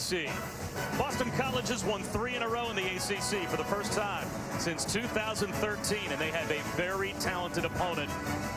BC. Boston College has won 3 in a row in the ACC for the first time since 2013, and they have a very talented opponent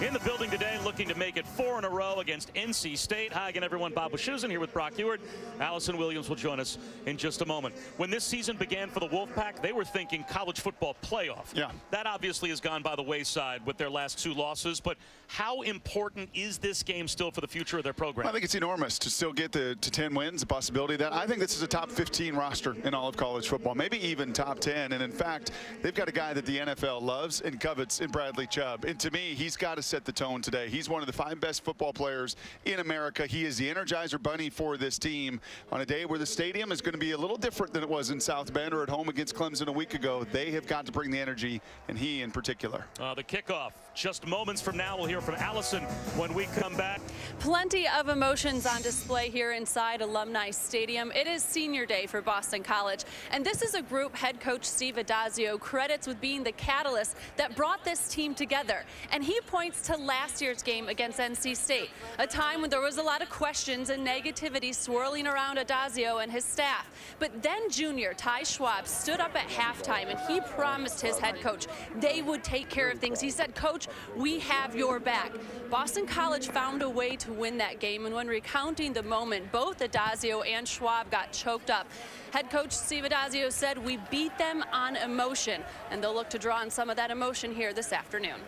in the building today, looking to make it 4 in a row against NC State. Hi again, everyone. Bob Wischusen here with Brock Ewart. Allison Williams will join us in just a moment. When this season began for the Wolfpack, they were thinking college football playoff. Yeah. That obviously has gone by the wayside with their last 2 losses, but how important is this game still for the future of their program? I think it's enormous to still get to 10 wins, the possibility of that. I think this is a top 15 roster in all of college football, maybe even top 10. And in fact, they've got a guy that the NFL loves and covets in Bradley Chubb. And to me, he's got to set the tone today. He's one of the 5 best football players in America. He is the Energizer Bunny for this team on a day where the stadium is going to be a little different than it was in South Bend or at home against Clemson a week ago. They have got to bring the energy, and he in particular. The kickoff just moments from now. We'll hear from Allison when we come back. Plenty of emotions on display here inside Alumni Stadium. It is senior day for Boston College, and this is a group head coach Steve Addazio credits with being the catalyst that brought this team together. And he points to last year's game against NC State, a time when there was a lot of questions and negativity swirling around Addazio and his staff. But then junior Ty Schwab stood up at halftime, and he promised his head coach they would take care of things. He said, "Coach, we have your back." Boston College found a way to win that game, and when recounting the moment, both Addazio and Schwab got choked up. Head coach Steve Addazio said, "We beat them on emotion," and they'll look to draw on some of that emotion here this afternoon.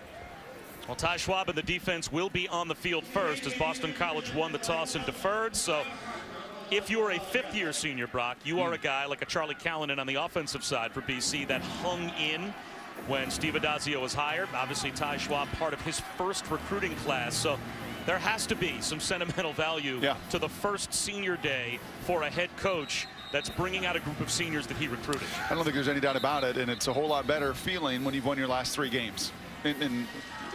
Well, Ty Schwab and the defense will be on the field first as Boston College won the toss and deferred. So if you're a 5th-year senior, Brock, you are a guy like a Charlie Callanan on the offensive side for BC that hung in when Steve Addazio was hired. Obviously, Ty Schwab, part of his first recruiting class. So there has to be some sentimental value to the first senior day for a head coach that's bringing out a group of seniors that he recruited. I don't think there's any doubt about it, and it's a whole lot better feeling when you've won your last 3 games. And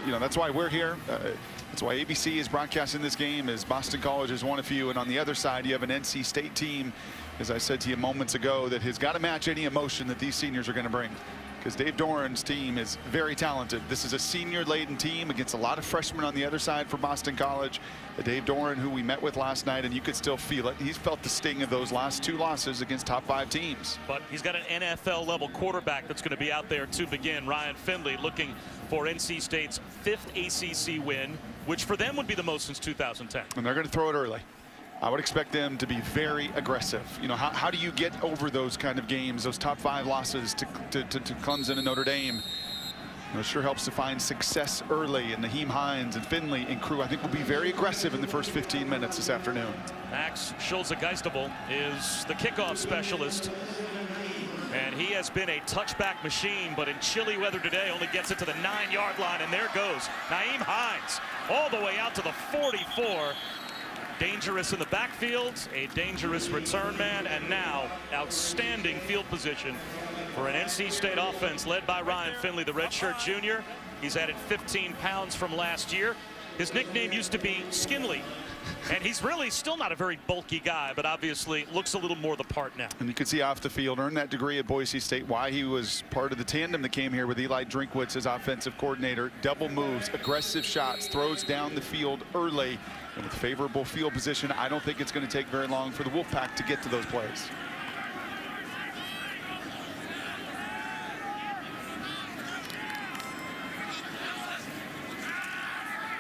you know, that's why we're here. That's why ABC is broadcasting this game, as Boston College is one of few. And on the other side, you have an NC State team, as I said to you moments ago, that has got to match any emotion that these seniors are going to bring. Because Dave Doran's team is very talented. This is a senior-laden team against a lot of freshmen on the other side for Boston College. Dave Doran, who we met with last night, and you could still feel it. He's felt the sting of those last 2 losses against top 5 teams. But he's got an NFL-level quarterback that's going to be out there to begin. Ryan Finley looking for NC State's 5th ACC win, which for them would be the most since 2010. And they're going to throw it early. I would expect them to be very aggressive. You know, how do you get over those kind of games, those top 5 losses to Clemson and Notre Dame? You know, it sure helps to find success early, and Naheem Hines and Finley and crew, I think, will be very aggressive in the first 15 minutes this afternoon. Max Schulze-Geistable is the kickoff specialist, and he has been a touchback machine, but in chilly weather today only gets it to the 9-yard line, and there goes Naheem Hines all the way out to the 44. Dangerous in the backfield, a dangerous return man, and now outstanding field position for an NC State offense led by Ryan Finley, the redshirt junior. He's added 15 pounds from last year. His nickname used to be Skinley, and he's really still not a very bulky guy, but obviously looks a little more the part now. And you can see off the field, earned that degree at Boise State, why he was part of the tandem that came here with Eli Drinkwitz as offensive coordinator. Double moves, aggressive shots, throws down the field early. And with favorable field position, I don't think it's going to take very long for the Wolfpack to get to those plays.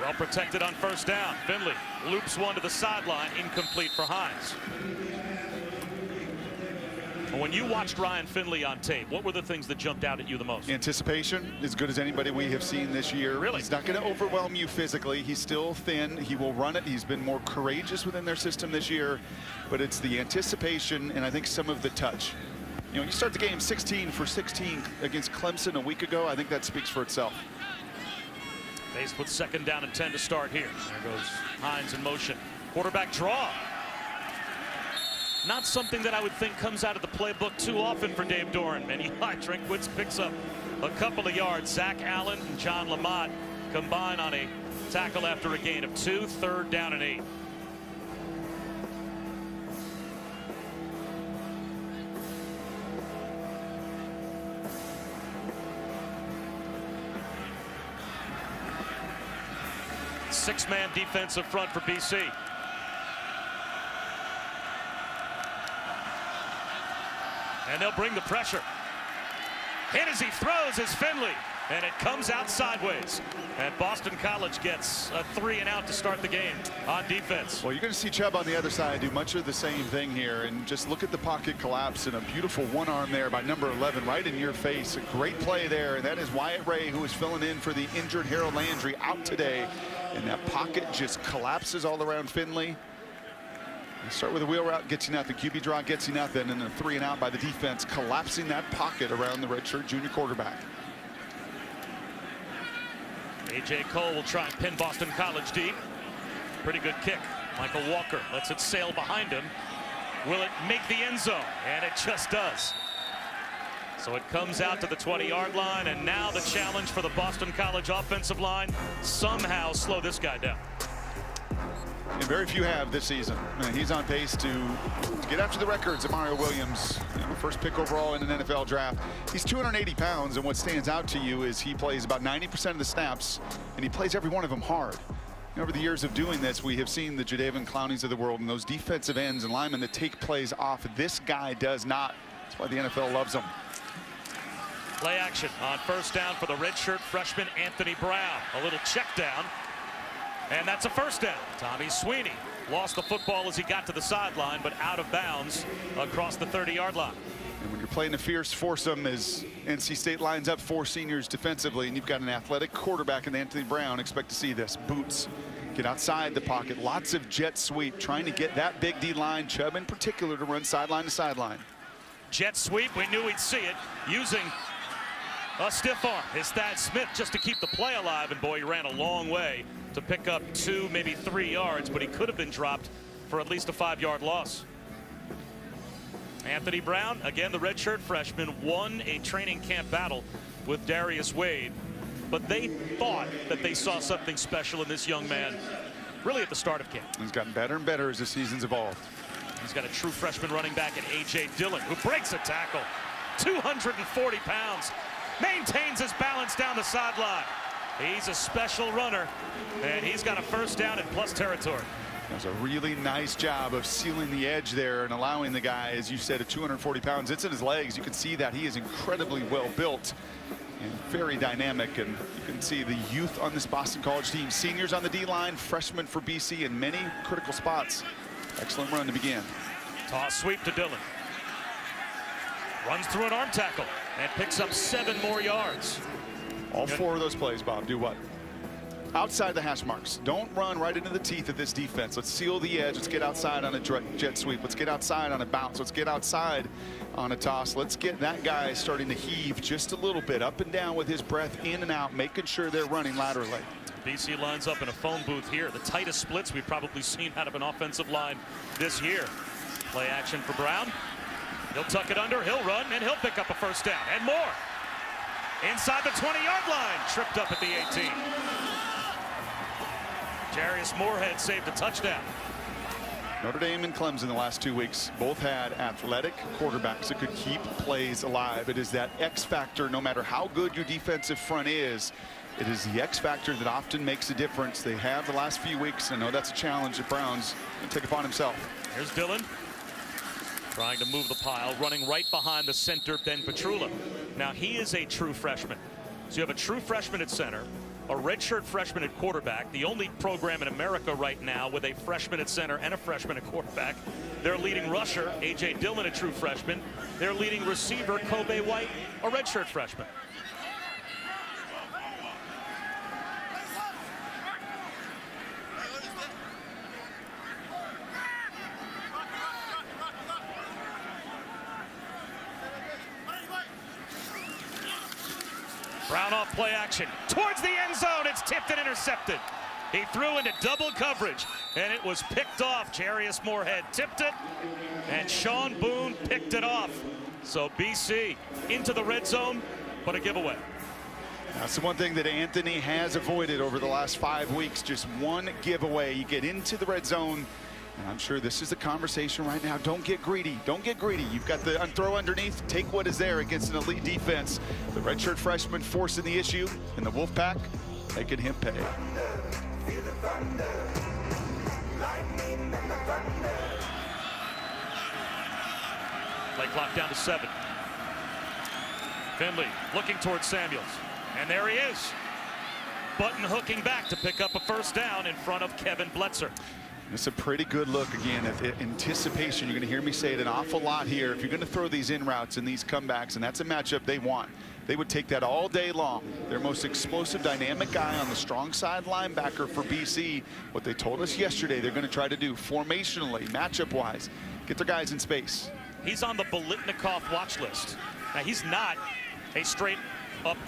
Well protected on first down. Finley loops one to the sideline, incomplete for Hines. When you watched Ryan Finley on tape, what were the things that jumped out at you the most? Anticipation, as good as anybody we have seen this year. Really? He's not going to overwhelm you physically. He's still thin. He will run it. He's been more courageous within their system this year. But it's the anticipation and I think some of the touch. You know, you start the game 16 for 16 against Clemson a week ago. I think that speaks for itself. Faced with 2nd down and 10 to start here. There goes Hines in motion. Quarterback draw. Not something that I would think comes out of the playbook too often for Dave Doran. And Eli Drinkwitz picks up a couple of yards. Zach Allen and John Lamont combine on a tackle after a gain of 2, 3rd down and 8. Six-man defensive front for BC. And they'll bring the pressure. Hit as he throws is Finley. And it comes out sideways. And Boston College gets a 3-and-out to start the game on defense. Well, you're going to see Chubb on the other side do much of the same thing here. And just look at the pocket collapse and a beautiful one arm there by number 11 right in your face. A great play there. And that is Wyatt Ray, who is filling in for the injured Harold Landry, out today. And that pocket just collapses all around Finley. You start with a wheel route, gets you nothing. QB draw gets you nothing. And then a 3-and-out by the defense, collapsing that pocket around the redshirt junior quarterback. A.J. Cole will try and pin Boston College deep. Pretty good kick. Michael Walker lets it sail behind him. Will it make the end zone? And it just does. So it comes out to the 20-yard line, and now the challenge for the Boston College offensive line, somehow slow this guy down. And very few have this season. And he's on pace to get after the records of Mario Williams. First pick overall in an NFL draft. He's 280 pounds, and what stands out to you is he plays about 90% of the snaps, and he plays every one of them hard. Over the years of doing this, we have seen the Jadeveon Clowneys of the world and those defensive ends and linemen that take plays off. This guy does not. That's why the NFL loves him. Play action on first down for the redshirt freshman Anthony Brown. A little check down. And that's a first down. Tommy Sweeney lost the football as he got to the sideline, but out of bounds across the 30-yard line. And when you're playing a fierce foursome as NC State lines up 4 seniors defensively, and you've got an athletic quarterback in Anthony Brown, expect to see this. Boots get outside the pocket. Lots of jet sweep, trying to get that big D line, Chubb in particular, to run sideline to sideline. Jet sweep, we knew we'd see it, using a stiff arm. It's Thad Smith just to keep the play alive, and boy, he ran a long way to pick up 2, maybe 3 yards, but he could have been dropped for at least a 5-yard loss. Anthony Brown, again, the redshirt freshman, won a training camp battle with Darius Wade, but they thought that they saw something special in this young man really at the start of camp. He's gotten better and better as the season's evolved. He's got a true freshman running back in A.J. Dillon, who breaks a tackle. 240 pounds, maintains his balance down the sideline. He's a special runner, and he's got a first down in plus territory. Does a really nice job of sealing the edge there and allowing the guy, as you said, at 240 pounds. It's in his legs. You can see that he is incredibly well built and very dynamic. And you can see the youth on this Boston College team. Seniors on the D-line, freshmen for BC in many critical spots. Excellent run to begin. Toss sweep to Dillon. Runs through an arm tackle and picks up 7 more yards. All 4 of those plays, Bob, do what? Outside the hash marks. Don't run right into the teeth of this defense. Let's seal the edge. Let's get outside on a jet sweep. Let's get outside on a bounce. Let's get outside on a toss. Let's get that guy starting to heave just a little bit up and down with his breath in and out, making sure they're running laterally. BC lines up in a phone booth here. The tightest splits we've probably seen out of an offensive line this year. Play action for Brown. He'll tuck it under, he'll run, and he'll pick up a first down and more. Inside the 20-yard line, tripped up at the 18. Jarius Moorhead saved a touchdown. Notre Dame and Clemson the last 2 weeks both had athletic quarterbacks that could keep plays alive. It is that X factor, no matter how good your defensive front is, it is the X factor that often makes a difference. They have the last few weeks. I know that's a challenge that Brown's going to take upon himself. Here's Dillon trying to move the pile, running right behind the center, Ben Petrula. Now, he is a true freshman. So you have a true freshman at center, a redshirt freshman at quarterback, the only program in America right now with a freshman at center and a freshman at quarterback. Their leading rusher, A.J. Dillon, a true freshman. Their leading receiver, Kobe White, a redshirt freshman. Brown off play action towards the end zone. It's tipped and intercepted. He threw into double coverage, and it was picked off. Jarius Moorhead tipped it, and Sean Boone picked it off. So BC into the red zone, but a giveaway. That's the one thing that Anthony has avoided over the last 5 weeks. Just one giveaway. You get into the red zone, and I'm sure this is the conversation right now. Don't get greedy. Don't get greedy. You've got the throw underneath. Take what is there against an elite defense. The redshirt freshman forcing the issue, and the Wolfpack making him pay. Play clock down to 7. Finley looking towards Samuels. And there he is. Button hooking back to pick up a first down in front of Kevin Bletzer. It's a pretty good look again at the anticipation. You're going to hear me say it an awful lot here. If you're going to throw these in routes and these comebacks, and that's a matchup they want, they would take that all day long. Their most explosive, dynamic guy on the strong side linebacker for BC. What they told us yesterday they're going to try to do formationally, matchup-wise, get their guys in space. He's on the Bolitnikov watch list. Now, he's not a straight-up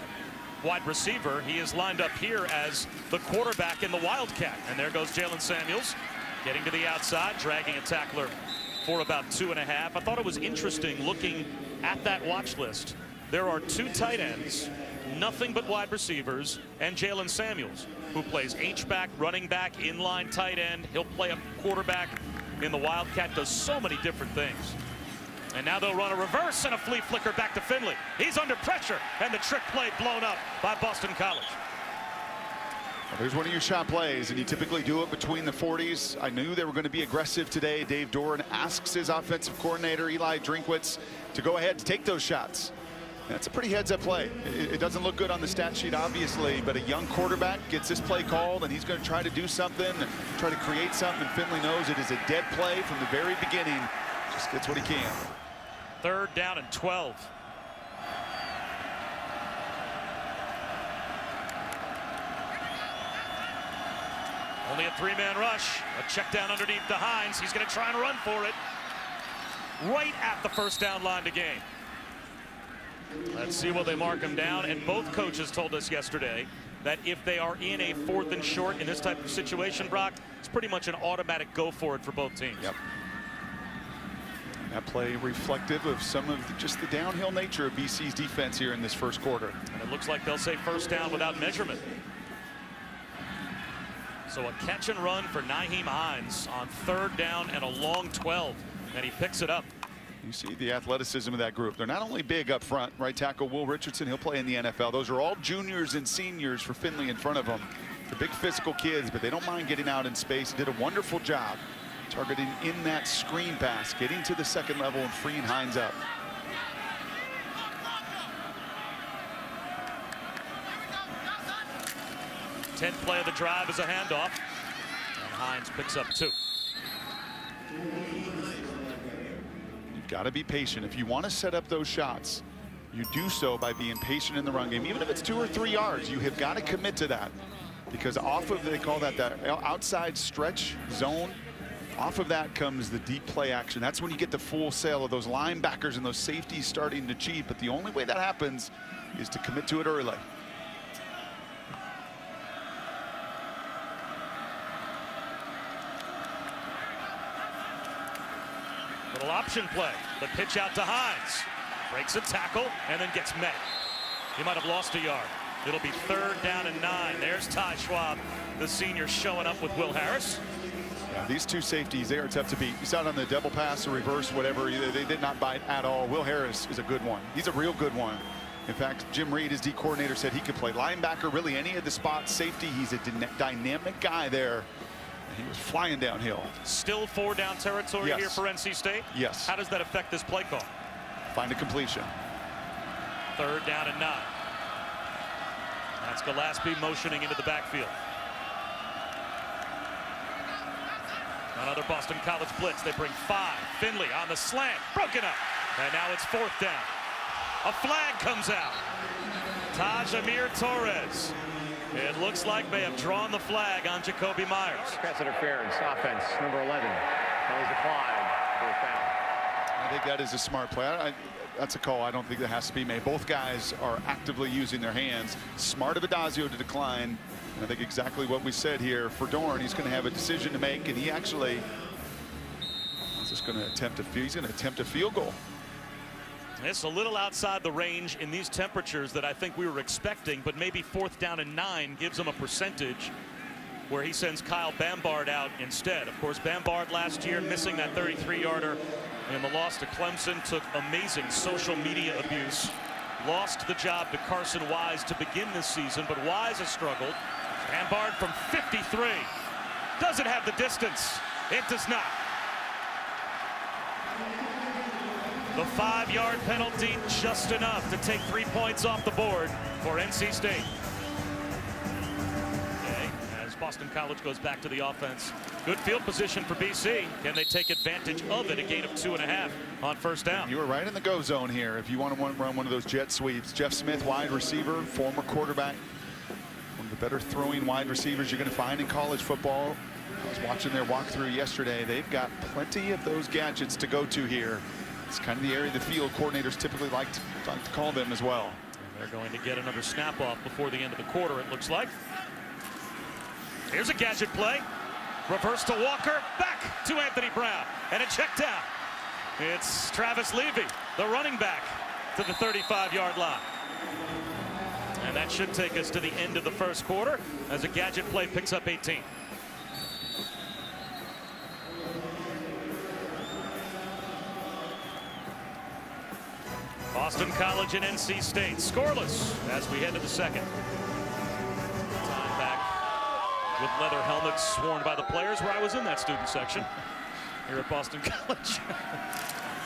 wide receiver. He is lined up here as the quarterback in the Wildcat. And there goes Jalen Samuels, getting to the outside, dragging a tackler for about 2.5. I thought it was interesting looking at that watch list. There are 2 tight ends, nothing but wide receivers, and Jalen Samuels, who plays H-back, running back, inline tight end. He'll play a quarterback in the Wildcat, does so many different things. And now they'll run a reverse and a flea flicker back to Finley. He's under pressure, and the trick play blown up by Boston College. Well, there's one of your shot plays, and you typically do it between the 40s. I knew they were going to be aggressive today. Dave Doran asks his offensive coordinator, Eli Drinkwitz, to go ahead and take those shots. That's a pretty heads-up play. It doesn't look good on the stat sheet, obviously, but a young quarterback gets this play called, and he's going to try to do something, and try to create something, and Finley knows it is a dead play from the very beginning. Just gets what he can. 3rd down and 12. Only a 3-man rush. A check down underneath to Hines. He's going to try and run for it. Right at the first down line to gain. Let's see will they mark him down. And both coaches told us yesterday that if they are in a 4th and short in this type of situation, Brock, it's pretty much an automatic go for it for both teams. Yep. That play reflective of some of just the downhill nature of BC's defense here in this first quarter. And it looks like they'll say first down without measurement. So a catch and run for Nyheim Hines on 3rd down and a long 12. And he picks it up. You see the athleticism of that group. They're not only big up front. Right tackle Will Richardson, he'll play in the NFL. Those are all juniors and seniors for Finley in front of them. They're big physical kids, but they don't mind getting out in space. Did a wonderful job targeting in that screen pass, getting to the 2nd level and freeing Hines up. Tenth play of the drive is a handoff. And Hines picks up 2. You've got to be patient. If you want to set up those shots, you do so by being patient in the run game. Even if it's 2 or 3 yards, you have got to commit to that. Because off of, they call that outside stretch zone, off of that comes the deep play action. That's when you get the full sale of those linebackers and those safeties starting to cheat. But the only way that happens is to commit to it early. Little option play. The pitch out to Hines. Breaks a tackle and then gets met. He might have lost a yard. It'll be 3rd down and 9. There's Ty Schwab, the senior, showing up with Will Harris. Yeah, these 2 safeties, they are tough to beat. You saw it on the double pass or reverse, whatever. They did not bite at all. Will Harris is a good one. He's a real good one. In fact, Jim Reed, his D coordinator, said he could play linebacker, really any of the spots. Safety, he's a dynamic guy there. He was flying downhill. Still 4-down territory here for NC State? Yes. How does that affect this play call? Find a completion. 3rd down and 9. That's Gillespie motioning into the backfield. Another Boston College blitz. They bring 5. Finley on the slant. Broken up. And now it's 4th down. A flag comes out. Taj Amir Torres. It looks like they have drawn the flag on Jacoby Myers. Pass interference, offense, number 11. Penalties decline, 4th down. I think that is a smart play. That's a call I don't think that has to be made. Both guys are actively using their hands. Smart of Adazio to decline. And I think exactly what we said here for Dorn. He's going to have a decision to make, and he actually is just going to attempt a field goal. It's a little outside the range in these temperatures that I think we were expecting, but maybe 4th down and 9 gives him a percentage where he sends Kyle Bambard out instead. Of course, Bambard last year missing that 33-yarder in the loss to Clemson, took amazing social media abuse, lost the job to Carson Wise to begin this season, but Wise has struggled. Bambard from 53. Does it have the distance? It does not. The 5-yard penalty, just enough to take 3 points off the board for NC State. Okay, as Boston College goes back to the offense. Good field position for BC. Can they take advantage of it? A gain of 2.5 on first down. You were right in the go zone here. If you want to run one of those jet sweeps. Jeff Smith, wide receiver, former quarterback. One of the better throwing wide receivers you're going to find in college football. I was watching their walkthrough yesterday. They've got plenty of those gadgets to go to here. It's kind of the area of the field coordinators typically like to call them as well. And they're going to get another snap off before the end of the quarter, it looks like. Here's a gadget play. Reverse to Walker, back to Anthony Brown, and a check down. It's Travis Levy, the running back, to the 35-yard line. And that should take us to the end of the first quarter as a gadget play picks up 18. Boston College and NC State scoreless as we head to the second. Time back with leather helmets worn by the players, where I was in that student section here at Boston College.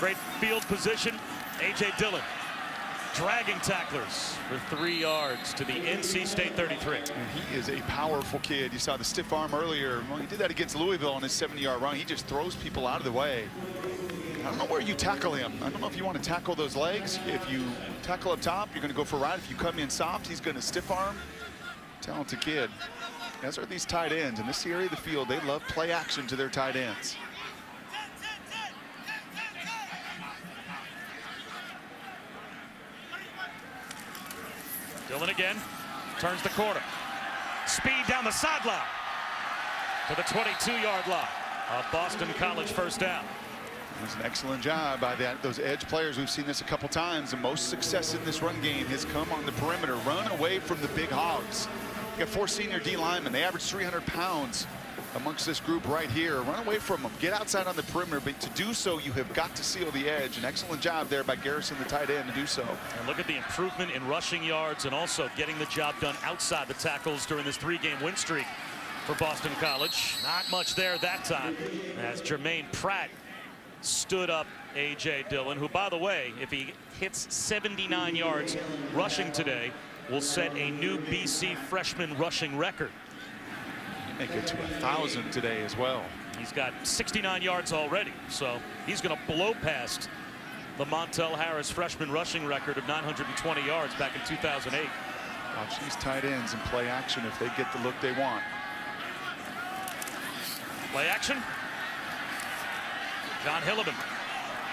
Great field position. A.J. Dillon dragging tacklers for 3 yards to the NC State 33. And he is a powerful kid. You saw the stiff arm earlier. Well, he did that against Louisville on his 70-yard run. He just throws people out of the way. I don't know where you tackle him. I don't know if you want to tackle those legs. If you tackle up top, you're going to go for a ride. If you come in soft, he's going to stiff arm. Talented kid. As are these tight ends. In this area of the field, they love play action to their tight ends. Dillon again, turns the corner. Speed down the sideline to the 22-yard line. A Boston College first down. It was an excellent job by those edge players. We've seen this a couple times. The most success in this run game has come on the perimeter. Run away from the big hogs. You got 4 senior D linemen. They average 300 pounds amongst this group right here. Run away from them. Get outside on the perimeter. But to do so, you have got to seal the edge. An excellent job there by Garrison, the tight end, to do so. And look at the improvement in rushing yards and also getting the job done outside the tackles during this 3-game win streak for Boston College. Not much there that time as Jermaine Pratt stood up A.J. Dillon, who, by the way, if he hits 79 yards rushing today, will set a new BC freshman rushing record. He may get to 1,000 today as well. He's got 69 yards already, so he's going to blow past the Montel Harris freshman rushing record of 920 yards back in 2008. Watch these tight ends and play action if they get the look they want. Play action. John Hilliman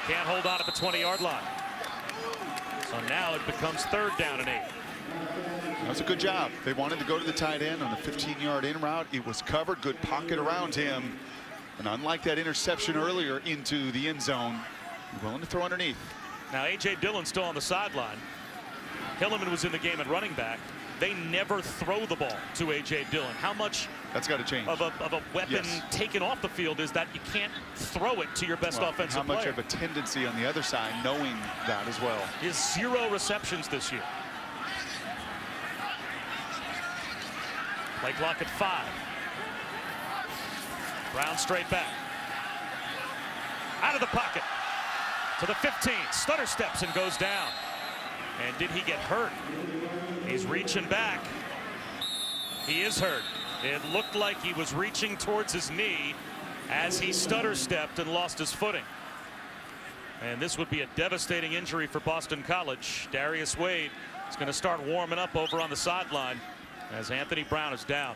can't hold on at the 20-yard line. So now it becomes 3rd down and 8. That's a good job. They wanted to go to the tight end on the 15-yard in route. It was covered, good pocket around him. And unlike that interception earlier into the end zone, willing to throw underneath. Now A.J. Dillon still on the sideline. Hilliman was in the game at running back. They never throw the ball to A.J. Dillon. How much that's got to change of a weapon taken off the field is that you can't throw it to your best offensive player? How much of a tendency on the other side knowing that as well? He has 0 receptions this year. Play clock at 5. Brown straight back. Out of the pocket to the 15. Stutter steps and goes down. And did he get hurt? He's reaching back. He is hurt. It looked like he was reaching towards his knee as he stutter stepped and lost his footing. And this would be a devastating injury for Boston College. Darius Wade is going to start warming up over on the sideline as Anthony Brown is down.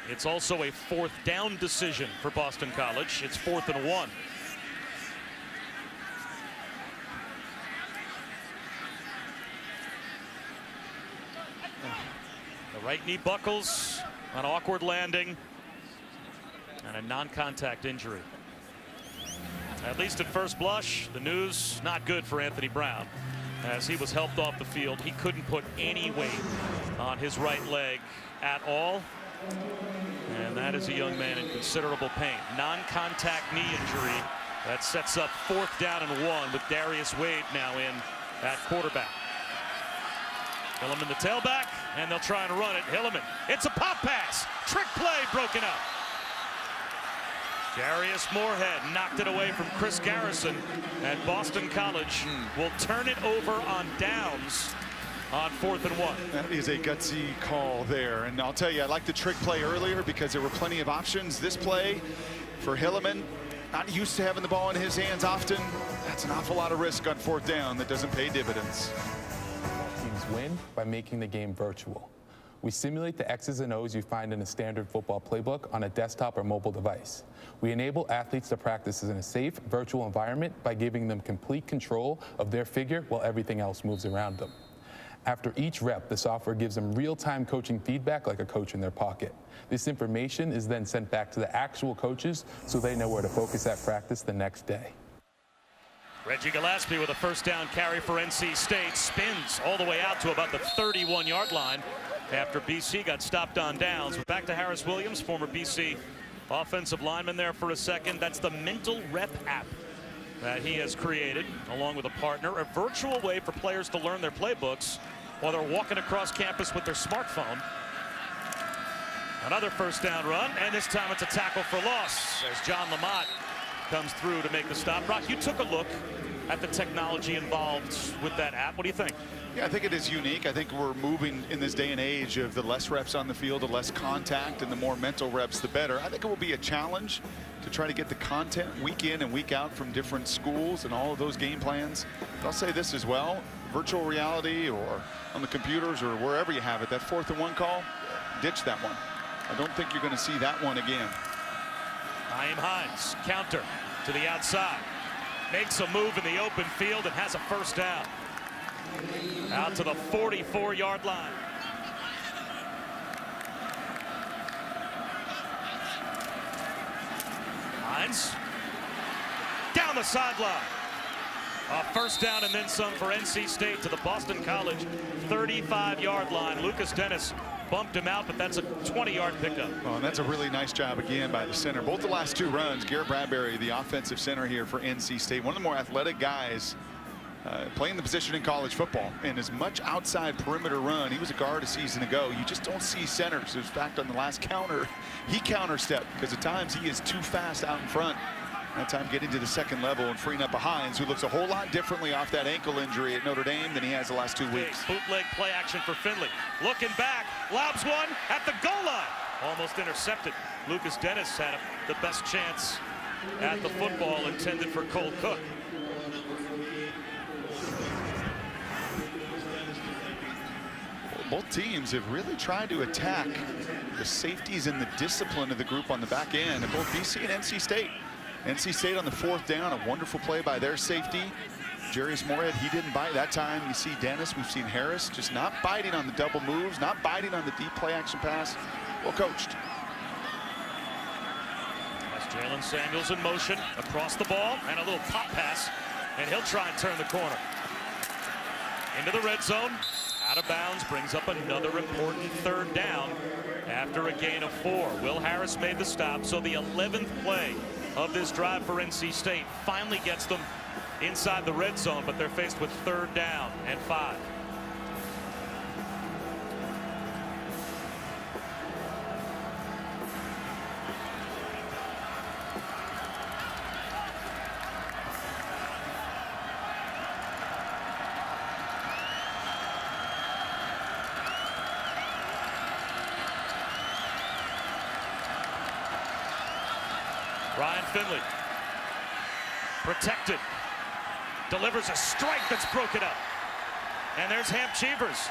It's also a 4th down decision for Boston College. It's 4th and 1. The right knee buckles, an awkward landing, and a non-contact injury. At least at first blush, the news not good for Anthony Brown. As he was helped off the field, he couldn't put any weight on his right leg at all. And that is a young man in considerable pain. Non-contact knee injury. That sets up 4th down and 1 with Darius Wade now in at quarterback. Hilliman the tailback, and they'll try and run it. Hilliman, it's a pop pass. Trick play broken up. Darius Moorhead knocked it away from Chris Garrison, and Boston College will turn it over on downs on 4th and 1. That is a gutsy call there. And I'll tell you, I like the trick play earlier because there were plenty of options. This play for Hilliman, not used to having the ball in his hands often. That's an awful lot of risk on 4th down that doesn't pay dividends. Teams win by making the game virtual. We simulate the X's and O's you find in a standard football playbook on a desktop or mobile device. We enable athletes to practice in a safe, virtual environment by giving them complete control of their figure while everything else moves around them. After each rep, the software gives them real-time coaching feedback like a coach in their pocket. This information is then sent back to the actual coaches so they know where to focus at practice the next day. Reggie Gillespie with a 1st down carry for NC State, spins all the way out to about the 31-yard line after BC got stopped on downs. Back to Harris Williams, former BC offensive lineman there for a second. That's the mental rep app that he has created along with a partner, a virtual way for players to learn their playbooks while they're walking across campus with their smartphone. Another 1st down run, and this time it's a tackle for loss as John Lamont comes through to make the stop. Brock, you took a look at the technology involved with that app. What do you think? Yeah, I think it is unique. I think we're moving in this day and age of the less reps on the field, the less contact, and the more mental reps, the better. I think it will be a challenge to try to get the content week in and week out from different schools and all of those game plans. But I'll say this as well, virtual reality or on the computers or wherever you have it, that 4th and 1 call, ditch that one. I don't think you're going to see that one again. Naeem Hines, counter to the outside. Makes a move in the open field and has a 1st down. Out to the 44-yard line. Hines down the sideline. A 1st down and then some for NC State to the Boston College 35-yard line. Lucas Dennis bumped him out, but that's a 20-yard pickup. Oh, and that's a really nice job again by the center. Both the last 2 runs, Garrett Bradbury, the offensive center here for NC State, one of the more athletic guys playing the position in college football. And as much outside perimeter run, he was a guard a season ago. You just don't see centers. In fact, on the last counter, he counter-stepped because at times he is too fast out in front. That time getting to the 2nd level and freeing up a Hines, who looks a whole lot differently off that ankle injury at Notre Dame than he has the last 2 weeks. Bootleg play action for Finley. Looking back, lobs one at the goal line. Almost intercepted. Lucas Dennis had the best chance at the football intended for Cole Cook. Both teams have really tried to attack the safeties and the discipline of the group on the back end, and both BC and NC State. NC State on the 4th down, a wonderful play by their safety. Jarius Moorhead, he didn't bite that time. You see Dennis, we've seen Harris just not biting on the double moves, not biting on the deep play action pass. Well coached. That's Jalen Samuels in motion across the ball and a little pop pass, and he'll try and turn the corner. Into the red zone, out of bounds, brings up another important 3rd down after a gain of 4. Will Harris made the stop, so the 11th play of this drive for NC State finally gets them inside the red zone, but they're faced with 3rd down and 5. Ryan Finley, protected, delivers a strike that's broken up. And there's Hamp Cheevers,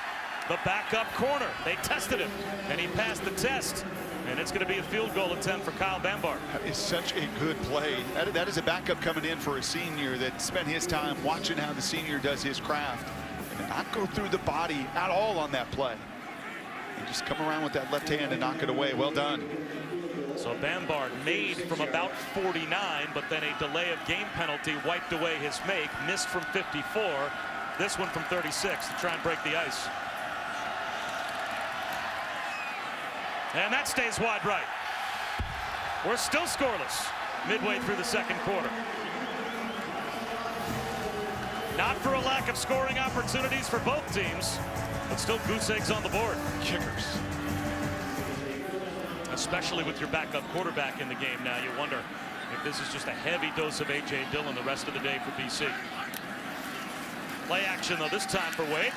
the backup corner. They tested him, and he passed the test. And it's going to be a field goal attempt for Kyle Bambart. That is such a good play. That is a backup coming in for a senior that spent his time watching how the senior does his craft. And not go through the body at all on that play. And just come around with that left hand and knock it away. Well done. So Bambart made from about 49, but then a delay of game penalty wiped away his make. Missed from 54. This one from 36 to try and break the ice. And that stays wide right. We're still scoreless midway through the 2nd quarter. Not for a lack of scoring opportunities for both teams, but still goose eggs on the board. Kickers. Especially with your backup quarterback in the game now, you wonder if this is just a heavy dose of A.J. Dillon the rest of the day for BC. Play action, though, this time for Wade.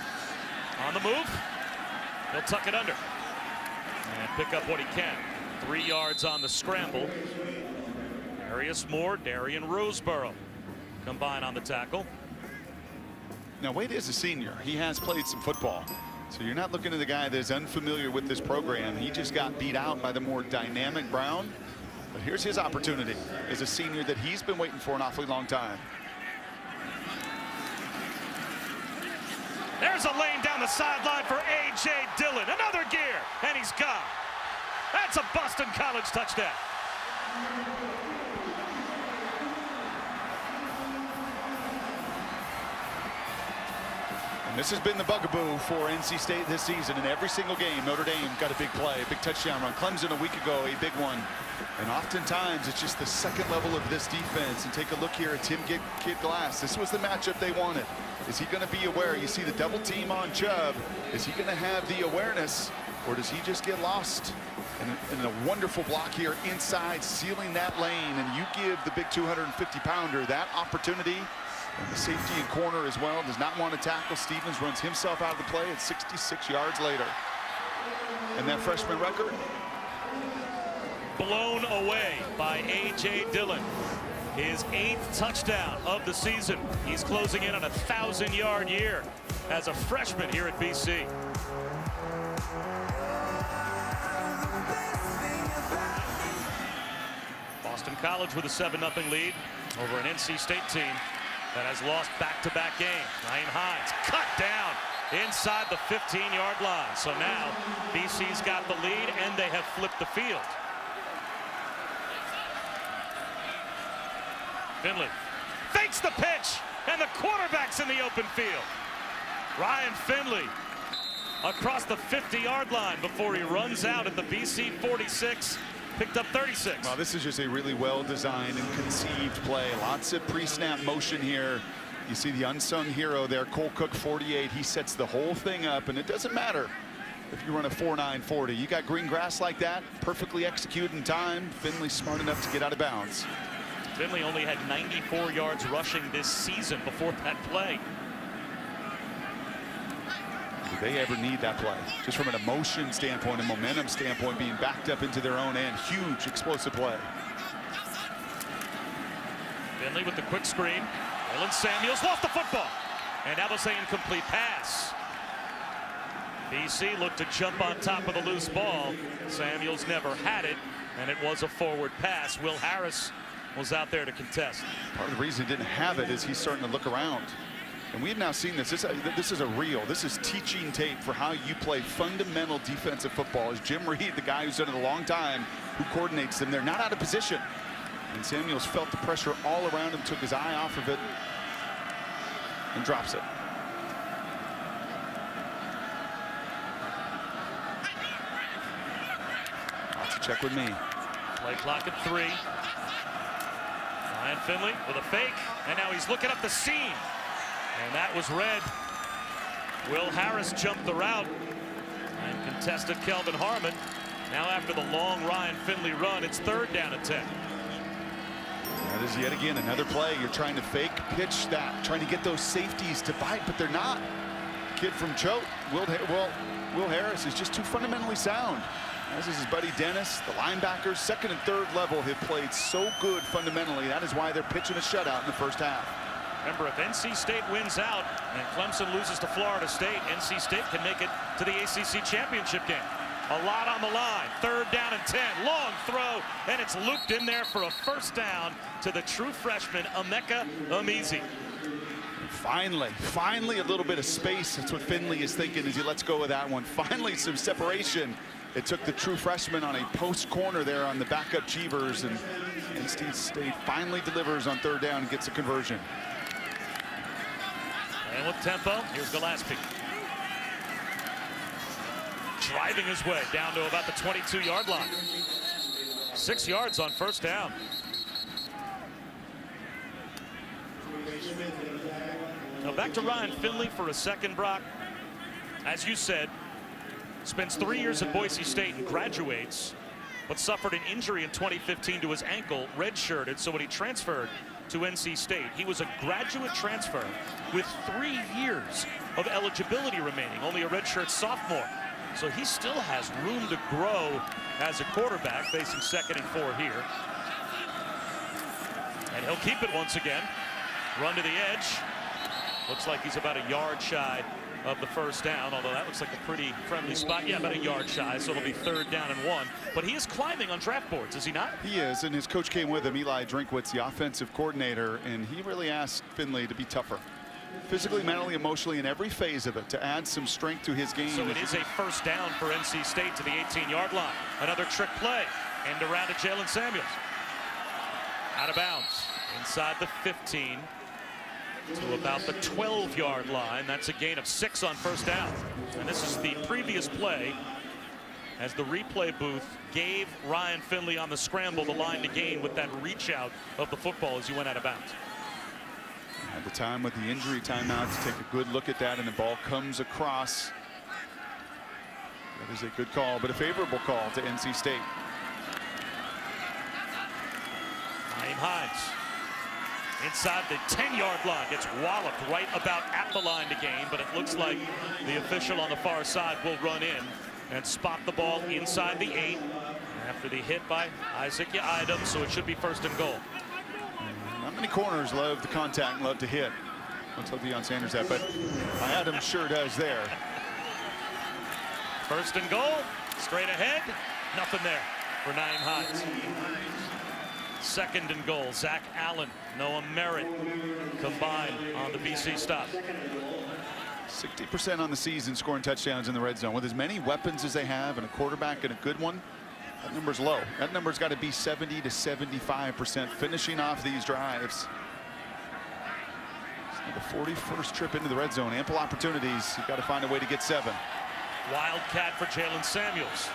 On the move. He'll tuck it under. And pick up what he can. 3 yards on the scramble. Darius Moore, Darian Roseborough combine on the tackle. Now, Wade is a senior. He has played some football. So you're not looking at the guy that's unfamiliar with this program. He just got beat out by the more dynamic Brown. But here's his opportunity as a senior that he's been waiting for an awfully long time. There's a lane down the sideline for A.J. Dillon. Another gear, and he's gone. That's a Boston College touchdown. And this has been the bugaboo for NC State this season. In every single game, Notre Dame got a big play, big touchdown run. Clemson a week ago, a big one. And oftentimes, it's just the second level of this defense. And take a look here at Tim Kid Glass. This was the matchup they wanted. Is he going to be aware? You see the double team on Chubb. Is he going to have the awareness, or does he just get lost? And a wonderful block here inside, sealing that lane. And you give the big 250-pounder that opportunity. And the safety and corner as well does not want to tackle. Stevens runs himself out of the play at 66 yards later. And that freshman record? Blown away by A.J. Dillon. His 8th touchdown of the season. He's closing in on a 1,000-yard year as a freshman here at BC. Boston College with a 7-0 lead over an NC State team that has lost back-to-back games. Naeem Hines cut down inside the 15-yard line. So now BC's got the lead and they have flipped the field. Finley fakes the pitch, and the quarterback's in the open field. Ryan Finley across the 50-yard line before he runs out at the BC 46, picked up 36. Well, this is just a really well-designed and conceived play. Lots of pre-snap motion here. You see the unsung hero there, Cole Cook, 48. He sets the whole thing up, and it doesn't matter if you run a 4.9 40. You got green grass like that, perfectly executed in time. Finley smart enough to get out of bounds. Finley only had 94 yards rushing this season before that play. Do they ever need that play? Just from an emotion standpoint, a momentum standpoint, being backed up into their own end. Huge explosive play. Finley with the quick screen. Jalen Samuels lost the football. And that was an incomplete pass. BC looked to jump on top of the loose ball. Samuels never had it, and it was a forward pass. Will Harris was out there to contest. Part of the reason he didn't have it is he's starting to look around. And we've now seen this. This is a reel. This is teaching tape for how you play fundamental defensive football. As Jim Reed, the guy who's done it a long time, who coordinates them, they're not out of position. And Samuels felt the pressure all around him, took his eye off of it, and drops it. Lots of check with me. Play clock at 3. Ryan Finley with a fake, and now he's looking up the seam. And that was red. Will Harris jumped the route and contested Kelvin Harmon. Now after the long Ryan Finley run, it's 3rd down and 10. That is yet again another play. You're trying to fake pitch that, trying to get those safeties to bite, but they're not. Kid from Choate, Will Harris is just too fundamentally sound. As is his buddy Dennis. The linebackers, 2nd and 3rd level, have played so good fundamentally. That is why they're pitching a shutout in the first half. Remember, if NC State wins out and Clemson loses to Florida State, NC State can make it to the ACC championship game. A lot on the line. 3rd down and 10. Long throw, and it's looped in there for a 1st down to the true freshman, Emeka Amizi. Finally a little bit of space. That's what Finley is thinking as he lets go of that one. Finally some separation. It took the true freshman on a post corner there on the backup Cheevers, and NC State finally delivers on 3rd down and gets a conversion. And with tempo, here's Gillespie. Driving his way down to about the 22-yard line. 6 yards on 1st down. Now back to Ryan Finley for a second, Brock. As you said, spends 3 years at Boise State and graduates but suffered an injury in 2015 to his ankle, redshirted. So when he transferred to NC State, he was a graduate transfer with 3 years of eligibility remaining, only a redshirt sophomore. So he still has room to grow as a quarterback, facing 2nd and 4 here. And he'll keep it once again. Run to the edge. Looks like he's about a yard shy of the first down, although that looks like a pretty friendly spot. Yeah, about a yard shy, so it'll be 3rd down and 1. But he is climbing on draft boards, is he not? He is, and his coach came with him, Eli Drinkwitz, the offensive coordinator, and he really asked Finley to be tougher. Physically, mentally, emotionally, in every phase of it, to add some strength to his game. So it is a 1st down for NC State to the 18-yard line. Another trick play. End around to Jalen Samuels. Out of bounds. Inside the 15 to about the 12-yard line. That's a gain of 6 on 1st down. And this is the previous play as the replay booth gave Ryan Finley on the scramble the line to gain with that reach out of the football as he went out of bounds. At the time with the injury timeout to take a good look at that, and the ball comes across. That is a good call, but a favorable call to NC State. Naeem Hines inside the 10-yard line, gets walloped right about at the line to gain, but it looks like the official on the far side will run in and spot the ball inside the 8 after the hit by Isaac Yiadom, so it should be 1st and goal. Not many corners love the contact and love to hit. I'll tell Deion Sanders that, but Yiadom sure does there. 1st and goal, straight ahead, nothing there for Naeem Hines. 2nd and goal, Zach Allen, Noah Merritt combined on the BC stop. 60% on the season scoring touchdowns in the red zone. With as many weapons as they have and a quarterback and a good one, that number's low. That number's got to be 70 to 75% finishing off these drives. The 41st trip into the red zone, ample opportunities. You've got to find a way to get 7. Wildcat for Jalen Samuels.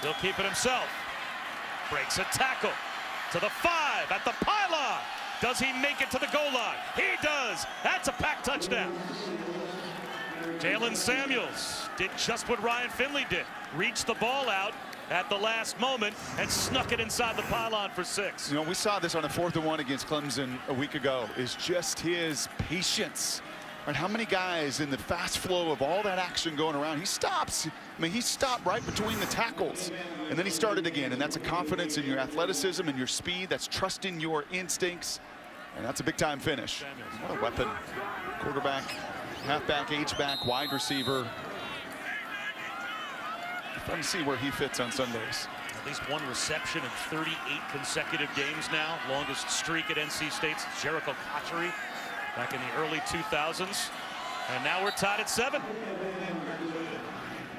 He'll keep it himself. Breaks a tackle to the 5 at the pylon. Does he make it to the goal line? He does. That's a pack touchdown. Jalen Samuels did just what Ryan Finley did. Reached the ball out at the last moment and snuck it inside the pylon for 6. You know, we saw this on a 4th and 1 against Clemson a week ago. Is just his patience. Right, how many guys in the fast flow of all that action going around, he stops. I mean, he stopped right between the tackles, and then he started again. And that's a confidence in your athleticism and your speed. That's trusting your instincts, and that's a big-time finish. What a weapon. Quarterback, halfback, H-back, wide receiver. Fun to see where he fits on Sundays. At least 1 reception in 38 consecutive games now. Longest streak at NC State's Jericho Cotchery back in the early 2000s. And now we're tied at 7.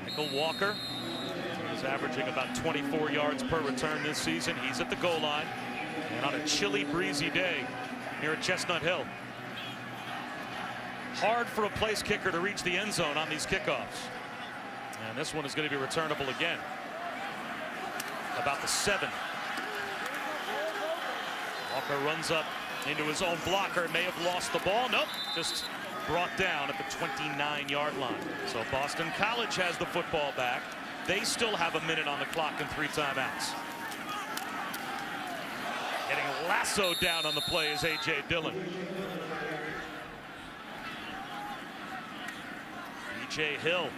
Michael Walker is averaging about 24 yards per return this season. He's at the goal line. And on a chilly, breezy day here at Chestnut Hill. Hard for a place kicker to reach the end zone on these kickoffs. And this one is going to be returnable again. About the 7. Walker runs up into his own blocker, may have lost the ball. Nope, just brought down at the 29-yard line. So Boston College has the football back. They still have a minute on the clock and 3 timeouts. Getting lassoed down on the play is A.J. Dillon. E.J. Hill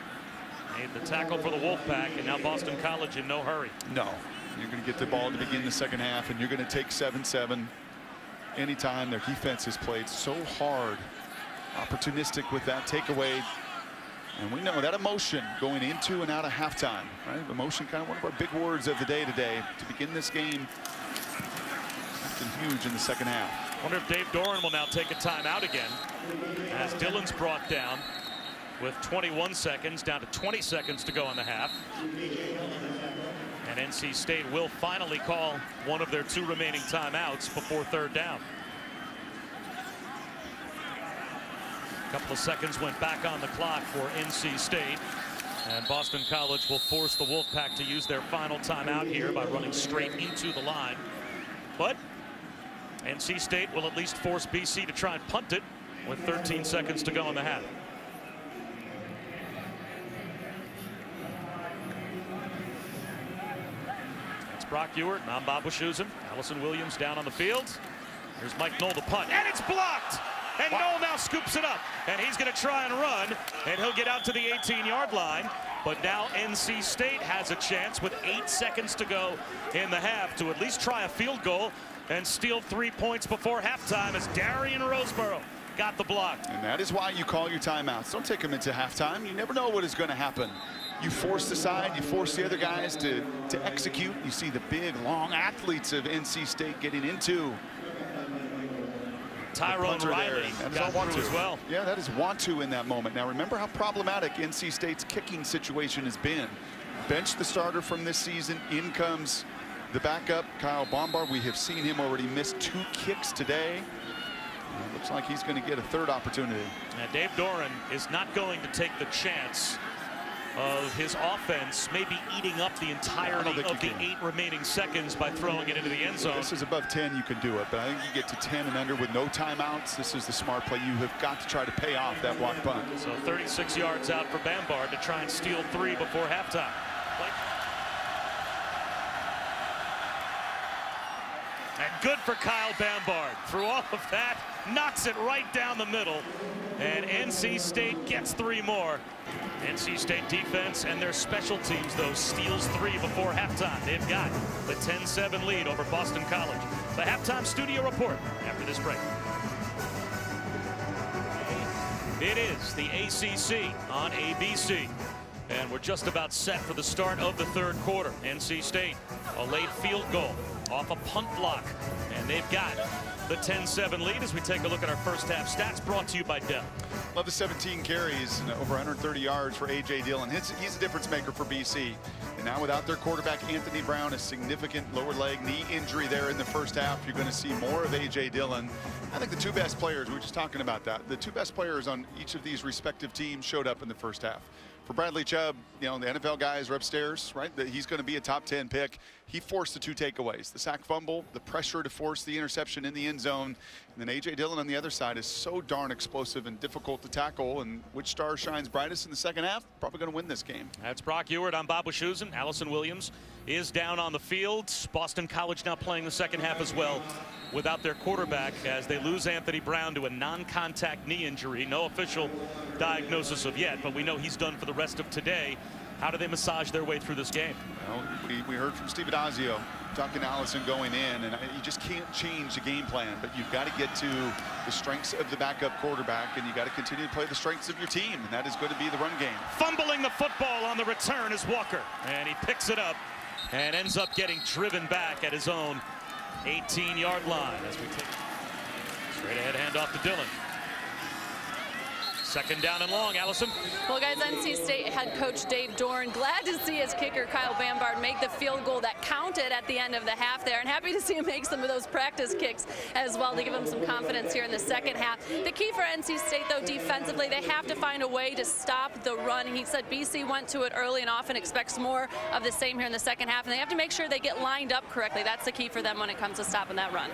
made the tackle for the Wolfpack, and now Boston College in no hurry. No, you're going to get the ball to begin the second half, and you're going to take 7-7 anytime. Their defense has played so hard, opportunistic with that takeaway. And we know that emotion going into and out of halftime, right? Emotion, kind of one of our big words of the day today. To begin this game, it's been huge in the second half. Wonder if Dave Doran will now take a timeout again, as Dillon's brought down with 21 seconds, down to 20 seconds to go in the half. And NC State will finally call one of their 2 remaining timeouts before 3rd down. A couple of seconds went back on the clock for NC State, and Boston College will force the Wolfpack to use their final timeout here by running straight into the line. But NC State will at least force BC to try and punt it with 13 seconds to go in the half. Brock Ewert, and I'm Bob Wischusen. Allison Williams down on the field. Here's Mike Knoll, the punt, and it's blocked. And Knoll now scoops it up, and he's going to try and run, and he'll get out to the 18-yard line. But now NC State has a chance with 8 seconds to go in the half to at least try a field goal and steal 3 points before halftime as Darian Roseborough got the block. And that is why you call your timeouts. Don't take them into halftime. You never know what is going to happen. You force the side, you force the other guys to execute. You see the big, long athletes of NC State getting into Tyrone Riley got through as well. Yeah, that is want to in that moment. Now remember how problematic NC State's kicking situation has been. Bench the starter from this season. In comes the backup, Kyle Bombard. We have seen him already miss 2 kicks today. It looks like he's going to get a 3rd opportunity. And Dave Doran is not going to take the chance of his offense maybe eating up the entirety of the 8 remaining seconds by throwing it into the end zone. This is above 10, you can do it, but I think you get to 10 and under with no timeouts. This is the smart play. You have got to try to pay off that block punt. So 36 yards out for Bombard to try and steal 3 before halftime. And good for Kyle Bombard. Through all of that, knocks it right down the middle. And NC State gets 3 more. NC State defense and their special teams, though, steals 3 before halftime. They've got the 10-7 lead over Boston College. The halftime studio report after this break. It is the ACC on ABC. And we're just about set for the start of the 3rd quarter. NC State, a late field goal off a punt block. And they've got the 10-7 lead as we take a look at our first half stats, brought to you by Dillon. Love the 17 carries and over 130 yards for A.J. Dillon. He's a difference maker for BC. And now without their quarterback, Anthony Brown, a significant lower leg knee injury there in the first half. You're going to see more of A.J. Dillon. I think the 2 best players, we were just talking about that, the 2 best players on each of these respective teams showed up in the first half. For Bradley Chubb, you know, the NFL guys are upstairs, right? He's going to be a top 10 pick. He forced the 2 takeaways, the sack fumble, the pressure to force the interception in the end zone. And then A.J. Dillon on the other side is so darn explosive and difficult to tackle. And which star shines brightest in the second half? Probably going to win this game. That's Brock Ewert. I'm Bob Wischusen. Allison Williams is down on the field. Boston College now playing the second half as well without their quarterback as they lose Anthony Brown to a non-contact knee injury. No official diagnosis of yet, but we know he's done for the rest of today. How do they massage their way through this game? Well, we heard from Steve Adazio talking to Allison going in, and you just can't change the game plan, but you've got to get to the strengths of the backup quarterback, and you got to continue to play the strengths of your team, and that is going to be the run game. Fumbling the football on the return is Walker, and he picks it up and ends up getting driven back at his own 18-yard line as we take straight ahead handoff to Dillon. Second down and long, Allison. Well, guys, NC State head coach Dave Doran glad to see his kicker Kyle Bombard make the field goal that counted at the end of the half there, and happy to see him make some of those practice kicks as well to give him some confidence here in the second half. The key for NC State, though, defensively, they have to find a way to stop the run. He said BC went to it early and often expects more of the same here in the second half, and they have to make sure they get lined up correctly. That's the key for them when it comes to stopping that run.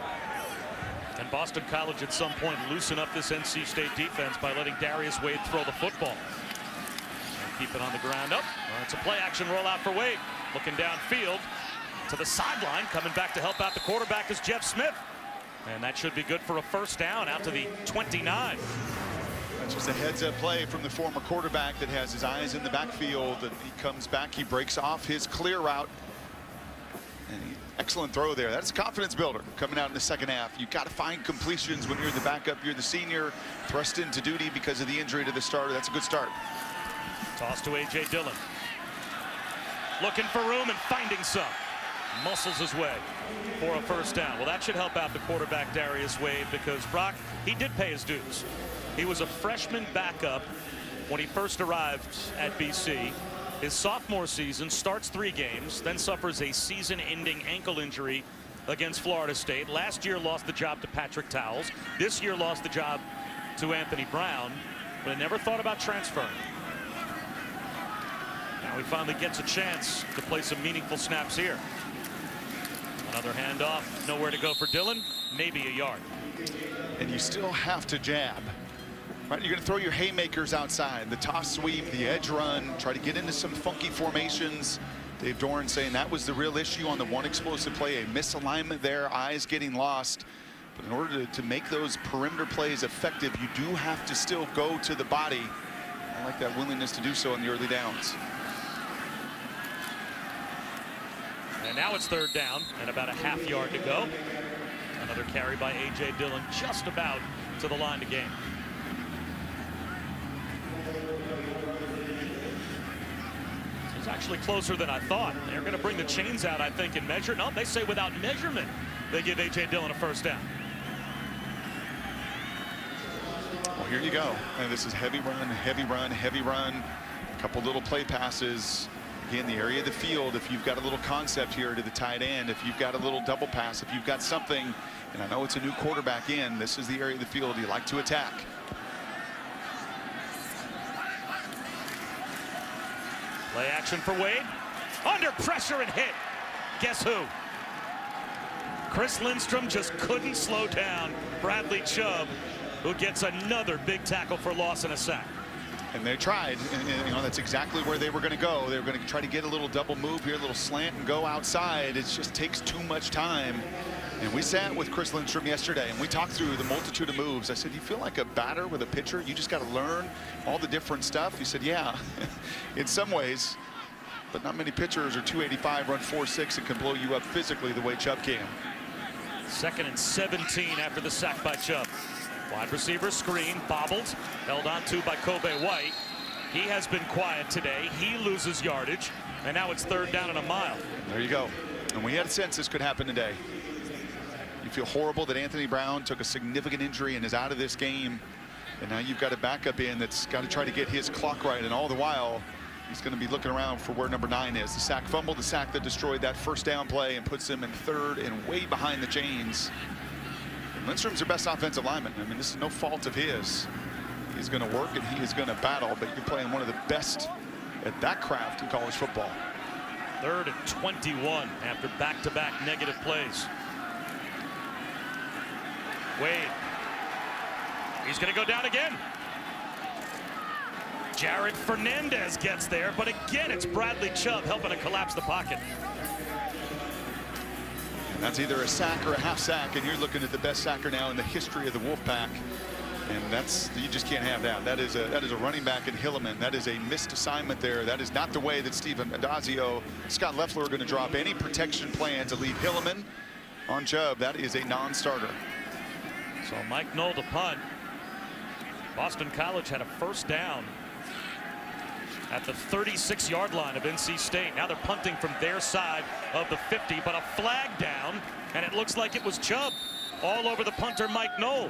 And Boston College at some point loosen up this NC State defense by letting Darius Wade throw the football. And keep it on the ground up. Well, it's a play action rollout for Wade. Looking downfield to the sideline. Coming back to help out the quarterback is Jeff Smith. And that should be good for a first down out to the 29. That's just a heads-up play from the former quarterback that has his eyes in the backfield. And he comes back, he breaks off his clear route. Excellent throw there. That's a confidence builder coming out in the second half. You've got to find completions when you're the backup. You're the senior, thrust into duty because of the injury to the starter. That's a good start. Toss to A.J. Dillon. Looking for room and finding some. Muscles his way for a first down. Well, that should help out the quarterback, Darius Wade, because Brock, he did pay his dues. He was a freshman backup when he first arrived at BC. His sophomore season starts 3 games, then suffers a season-ending ankle injury against Florida State. Last year lost the job to Patrick Towles. This year lost the job to Anthony Brown, but never thought about transferring. Now he finally gets a chance to play some meaningful snaps here. Another handoff, nowhere to go for Dillon, maybe a yard. And you still have to jab. Right, you're going to throw your haymakers outside, the toss sweep, the edge run, try to get into some funky formations. Dave Doran saying that was the real issue on the one explosive play, a misalignment there, eyes getting lost. But in order to make those perimeter plays effective, you do have to still go to the body. I like that willingness to do so in the early downs. And now it's third down and about a half yard to go. Another carry by A.J. Dillon, just about to the line to gain. It's actually closer than I thought. They're going to bring the chains out, I think, and measure. No, they say without measurement, they give A.J. Dillon a first down. Well, here you go. And this is heavy run, heavy run, heavy run. A couple little play passes. Again, the area of the field, if you've got a little concept here to the tight end, if you've got a little double pass, if you've got something, and I know it's a new quarterback in, this is the area of the field you like to attack. Play action for Wade. Under pressure and hit. Guess who? Chris Lindstrom just couldn't slow down Bradley Chubb, who gets another big tackle for loss and a sack. And they tried, and you know, that's exactly where they were going to go. They were going to try to get a little double move here, a little slant and go outside. It just takes too much time. And we sat with Chris Lindstrom yesterday, and we talked through the multitude of moves. I said, you feel like a batter with a pitcher? You just got to learn all the different stuff. He said, yeah, in some ways. But not many pitchers are 285, run 4.6, and can blow you up physically the way Chubb can. 2nd and 17 after the sack by Chubb. Wide receiver screen, bobbled, held on to by Kobe White. He has been quiet today. He loses yardage, and now it's third down and a mile. There you go. And we had a sense this could happen today. You feel horrible that Anthony Brown took a significant injury and is out of this game. And now you've got a backup in that's got to try to get his clock right. And all the while, he's going to be looking around for where number 9 is. The sack fumble, the sack that destroyed that first down play and puts him in third and way behind the chains. Lindstrom's their best offensive lineman. I mean, this is no fault of his. He's going to work and he is going to battle, but you're playing one of the best at that craft in college football. 3rd and 21 after back-to-back negative plays. Wade. He's going to go down again. Jared Fernandez gets there, but again, it's Bradley Chubb helping to collapse the pocket. That's either a sack or a half sack, and you're looking at the best sacker now in the history of the Wolfpack, and that's, you just can't have that. That is a running back in Hilleman. That is a missed assignment there. That is not the way that Steven Adazio, Scott Loeffler are going to drop any protection plan to leave Hilleman on Chubb. That is a non-starter. So Mike Knoll to punt. Boston College had a first down at the 36-yard line of NC State. Now they're punting from their side of the 50, but a flag down, and it looks like it was Chubb all over the punter, Mike Knoll.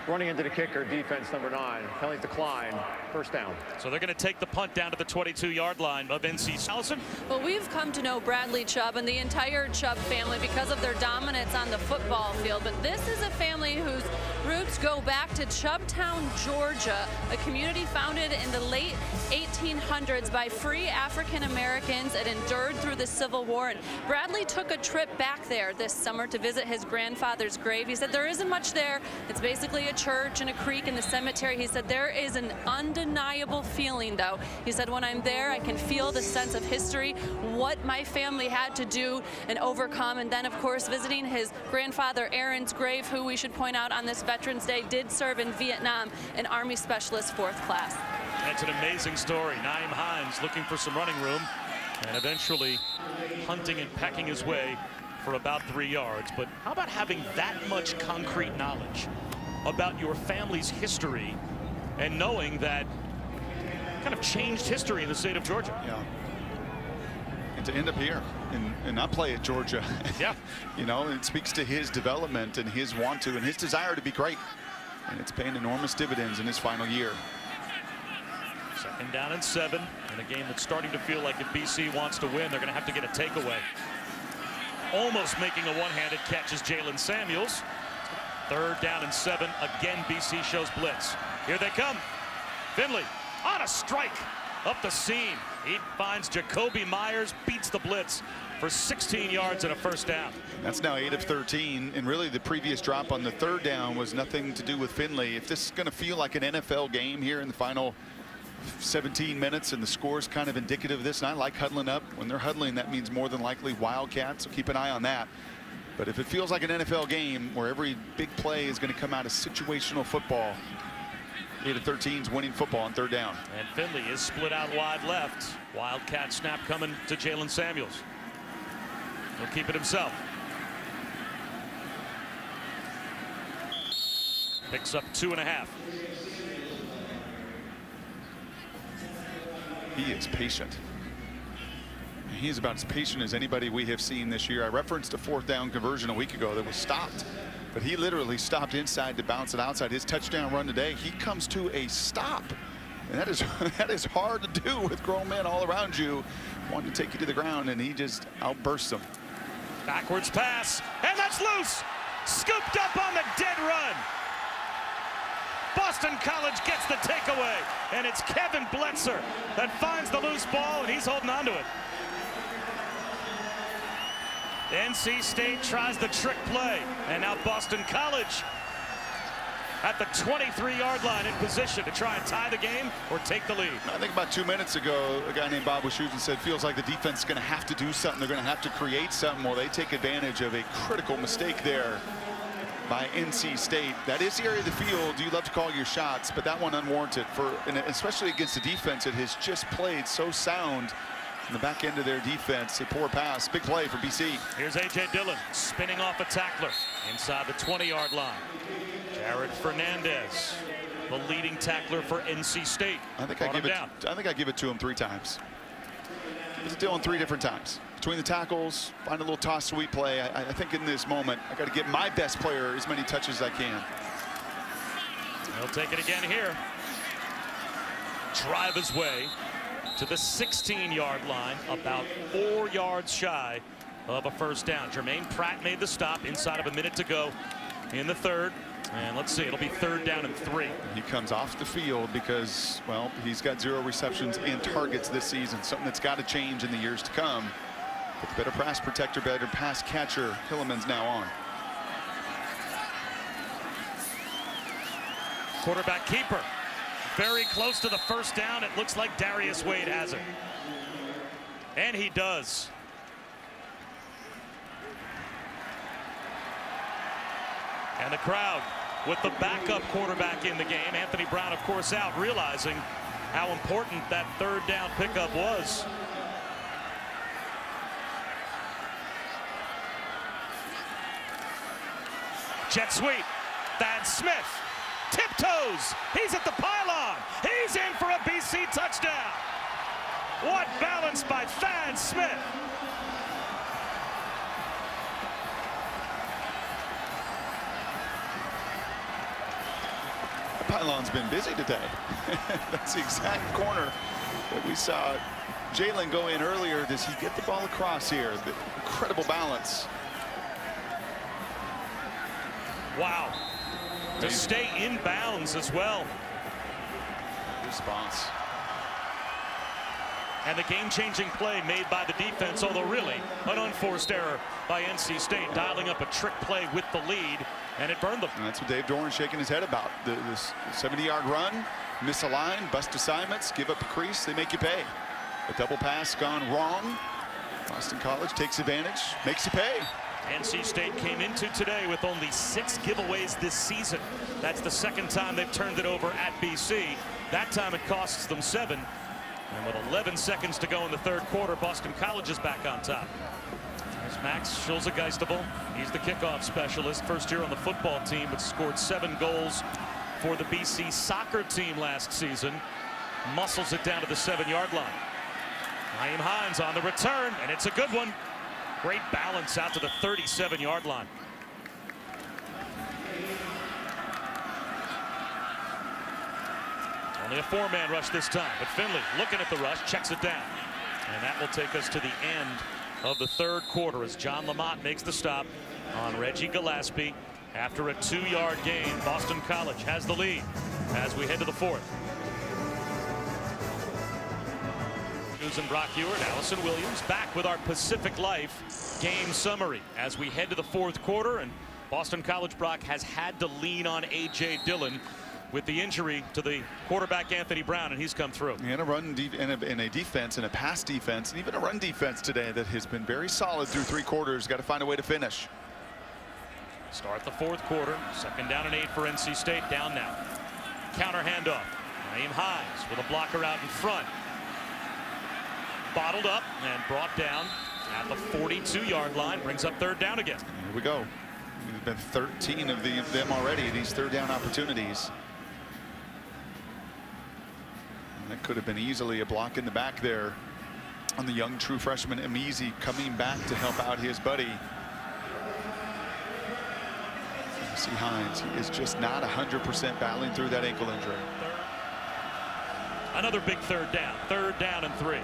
Running into the kicker, defense number 9. Penalty decline, first down. So they're going to take the punt down to the 22-yard line of NC. Allison? Well, we've come to know Bradley Chubb and the entire Chubb family because of their dominance on the football field. But this is a family whose roots go back to Chubbtown, Georgia, a community founded in the late 1800s by free African Americans and endured through the Civil War. And Bradley took a trip back there this summer to visit his grandfather's grave. He said there isn't much there. It's basically a church and a creek in the cemetery. He said there is an undeniable feeling, though. He said when I'm there, I can feel the sense of history, what my family had to do and overcome. And then, of course, visiting his grandfather Aaron's grave, who we should point out on this Veterans Day did serve in Vietnam, an Army Specialist 4th class. That's an amazing story. Naeem Hines looking for some running room and eventually hunting and pecking his way for about 3 yards. But how about having that much concrete knowledge about your family's history and knowing that kind of changed history in the state of Georgia? Yeah. And to end up here and not play at Georgia. Yeah. You know, it speaks to his development and his want to and his desire to be great. And it's paying enormous dividends in his final year. 2nd down and 7 in a game that's starting to feel like if BC wants to win, they're going to have to get a takeaway. Almost making a one-handed catch is Jalen Samuels. 3rd down and 7. Again, BC shows blitz. Here they come. Finley on a strike up the seam. He finds Jacoby Myers, beats the blitz for 16 yards and a first down. That's now 8 of 13, and really the previous drop on the 3rd down was nothing to do with Finley. If this is going to feel like an NFL game here in the final 17 minutes, and the score is kind of indicative of this. And I like huddling up. When they're huddling, that means more than likely Wildcats, so keep an eye on that. But if it feels like an NFL game where every big play is going to come out of situational football, 8-13's winning football on third down. And Finley is split out wide left. Wildcat snap coming to Jalen Samuels. He'll keep it himself. Picks up 2.5. He is patient. He is about as patient as anybody we have seen this year. I referenced a fourth down conversion a week ago that was stopped, but he literally stopped inside to bounce it outside. His touchdown run today, he comes to a stop. And that is hard to do with grown men all around you wanting to take you to the ground, and he just outbursts them. Backwards pass, and that's loose. Scooped up on the dead run. Boston College gets the takeaway, and it's Kevin Bletzer that finds the loose ball, and he's holding on to it. NC State tries the trick play, and now Boston College at the 23-yard line in position to try and tie the game or take the lead. I think about 2 minutes ago, a guy named Bob Wischusen said, feels like the defense is going to have to do something. They're going to have to create something. Well, they take advantage of a critical mistake there by NC State. That is the area of the field you love to call your shots, but that one unwarranted, and especially against a defense that has just played so sound in the back end of their defense. A poor pass. Big play for BC. Here's A.J. Dillon spinning off a tackler inside the 20-yard line. Jared Fernandez, the leading tackler for NC State. I think I give it to him 3 times. Give it to Dillon 3 different times. Between the tackles, find a little toss sweep play. I think in this moment, I got to get my best player as many touches as I can. He'll take it again here. Drive his way to the 16-yard line, about 4 yards shy of a first down. Jermaine Pratt made the stop inside of a minute to go in the third. And let's see, it'll be 3rd down and 3. He comes off the field because, well, he's got 0 receptions and targets this season, something that's got to change in the years to come. But the better pass protector, better pass catcher, Hilleman's now on. Quarterback keeper, very close to the first down. It looks like Darius Wade has it. And he does. And the crowd with the backup quarterback in the game, Anthony Brown, of course, out, realizing how important that 3rd down pickup was. Jet sweep. Thad Smith tiptoes. He's at the pylon. He's in for a BC touchdown. What balance by Thad Smith. Pylon's been busy today. That's the exact corner that we saw Jalen go in earlier. Does he get the ball across here? The incredible balance. Wow. To stay in bounds as well. Response. And the game-changing play made by the defense, although really an unforced error by NC State, dialing up a trick play with the lead, and it burned them. And that's what Dave Doran's shaking his head about. This 70-yard run, miss a line, bust assignments, give up a crease, they make you pay. A double pass gone wrong. Boston College takes advantage, makes you pay. NC State came into today with only 6 giveaways this season. That's the 2nd time they've turned it over at BC. That time it costs them 7. And with 11 seconds to go in the 3rd quarter, Boston College is back on top. There's Max Schulze-Geistable. He's the kickoff specialist. First year on the football team, but scored 7 goals for the BC soccer team last season. Muscles it down to the 7-yard line. Naeem Hines on the return, and it's a good one. Great balance out to the 37-yard line. Only a 4-man rush this time, but Finley looking at the rush, checks it down. And that will take us to the end of the 3rd quarter as John Lamont makes the stop on Reggie Gillespie. After a 2-yard gain, Boston College has the lead as we head to the 4th. And Brock Ewart, Allison Williams back with our Pacific Life game summary as we head to the 4th quarter, and Boston College, Brock, has had to lean on A.J. Dillon with the injury to the quarterback Anthony Brown, and he's come through. And a defense and a pass defense and even a run defense today that has been very solid through 3 quarters. Got to find a way to finish. Start the 4th quarter. 2nd down and 8 for NC State. Down now. Counter handoff. Naeem Hines with a blocker out in front. Bottled up and brought down at the 42-yard line. Brings up 3rd down again. Here we go. There's been 13 of them already, these 3rd down opportunities. And that could have been easily a block in the back there on the young true freshman Amizi coming back to help out his buddy. You see Hines, he is just not 100% battling through that ankle injury. Another big 3rd down. 3rd down and 3.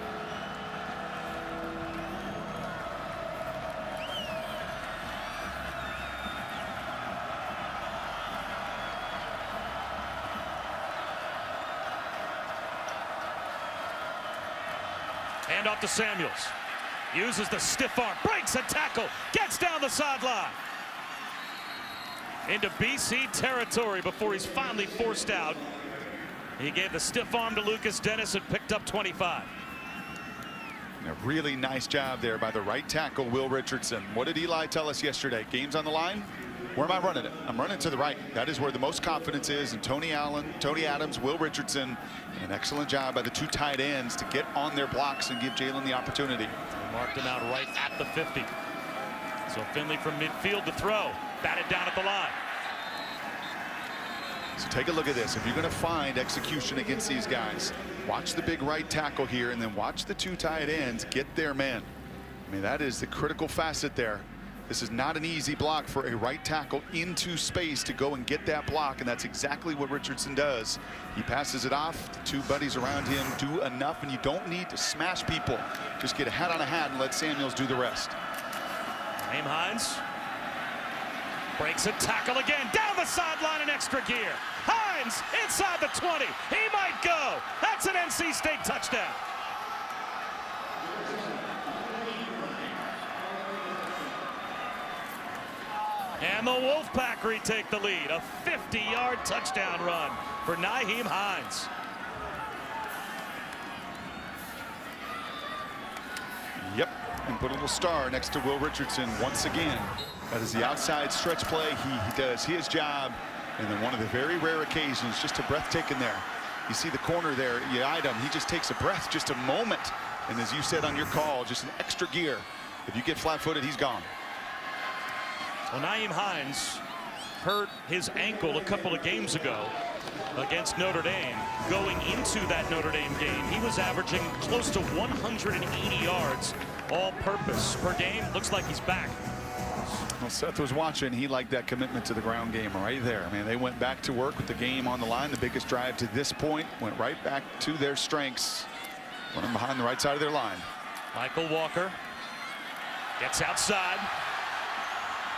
Hand off to Samuels. Uses the stiff arm, breaks a tackle, gets down the sideline. Into BC territory before he's finally forced out. He gave the stiff arm to Lucas Dennis and picked up 25. A really nice job there by the right tackle, Will Richardson. What did Eli tell us yesterday? Game's on the line. Where am I running it? I'm running to the right. That is where the most confidence is. And Tony Adams, Will Richardson, an excellent job by the 2 tight ends to get on their blocks and give Jalen the opportunity. They marked him out right at the 50. So Finley from midfield to throw. Batted down at the line. So take a look at this. If you're going to find execution against these guys, watch the big right tackle here and then watch the 2 tight ends get their men. I mean, that is the critical facet there. This is not an easy block for a right tackle into space to go and get that block, and that's exactly what Richardson does. He passes it off. The 2 buddies around him do enough, and you don't need to smash people. Just get a hat on a hat and let Samuels do the rest. Naeem Hines breaks a tackle again, down the sideline in extra gear. Hines inside the 20. He might go. That's an NC State touchdown. And the Wolfpack retake the lead. A 50-yard touchdown run for Naeem Hines. Yep, and put a little star next to Will Richardson once again. That is the outside stretch play. He does his job. And then one of the very rare occasions, just a breathtaking there. You see the corner there, you eyed him. He just takes a breath, just a moment. And as you said on your call, just an extra gear. If you get flat-footed, he's gone. Well, Naeem Hines hurt his ankle a couple of games ago against Notre Dame. Going into that Notre Dame game, he was averaging close to 180 yards all-purpose per game. Looks like he's back. Well, Seth was watching. He liked that commitment to the ground game right there. I mean, they went back to work with the game on the line. The biggest drive to this point went right back to their strengths. Running behind the right side of their line. Michael Walker gets outside.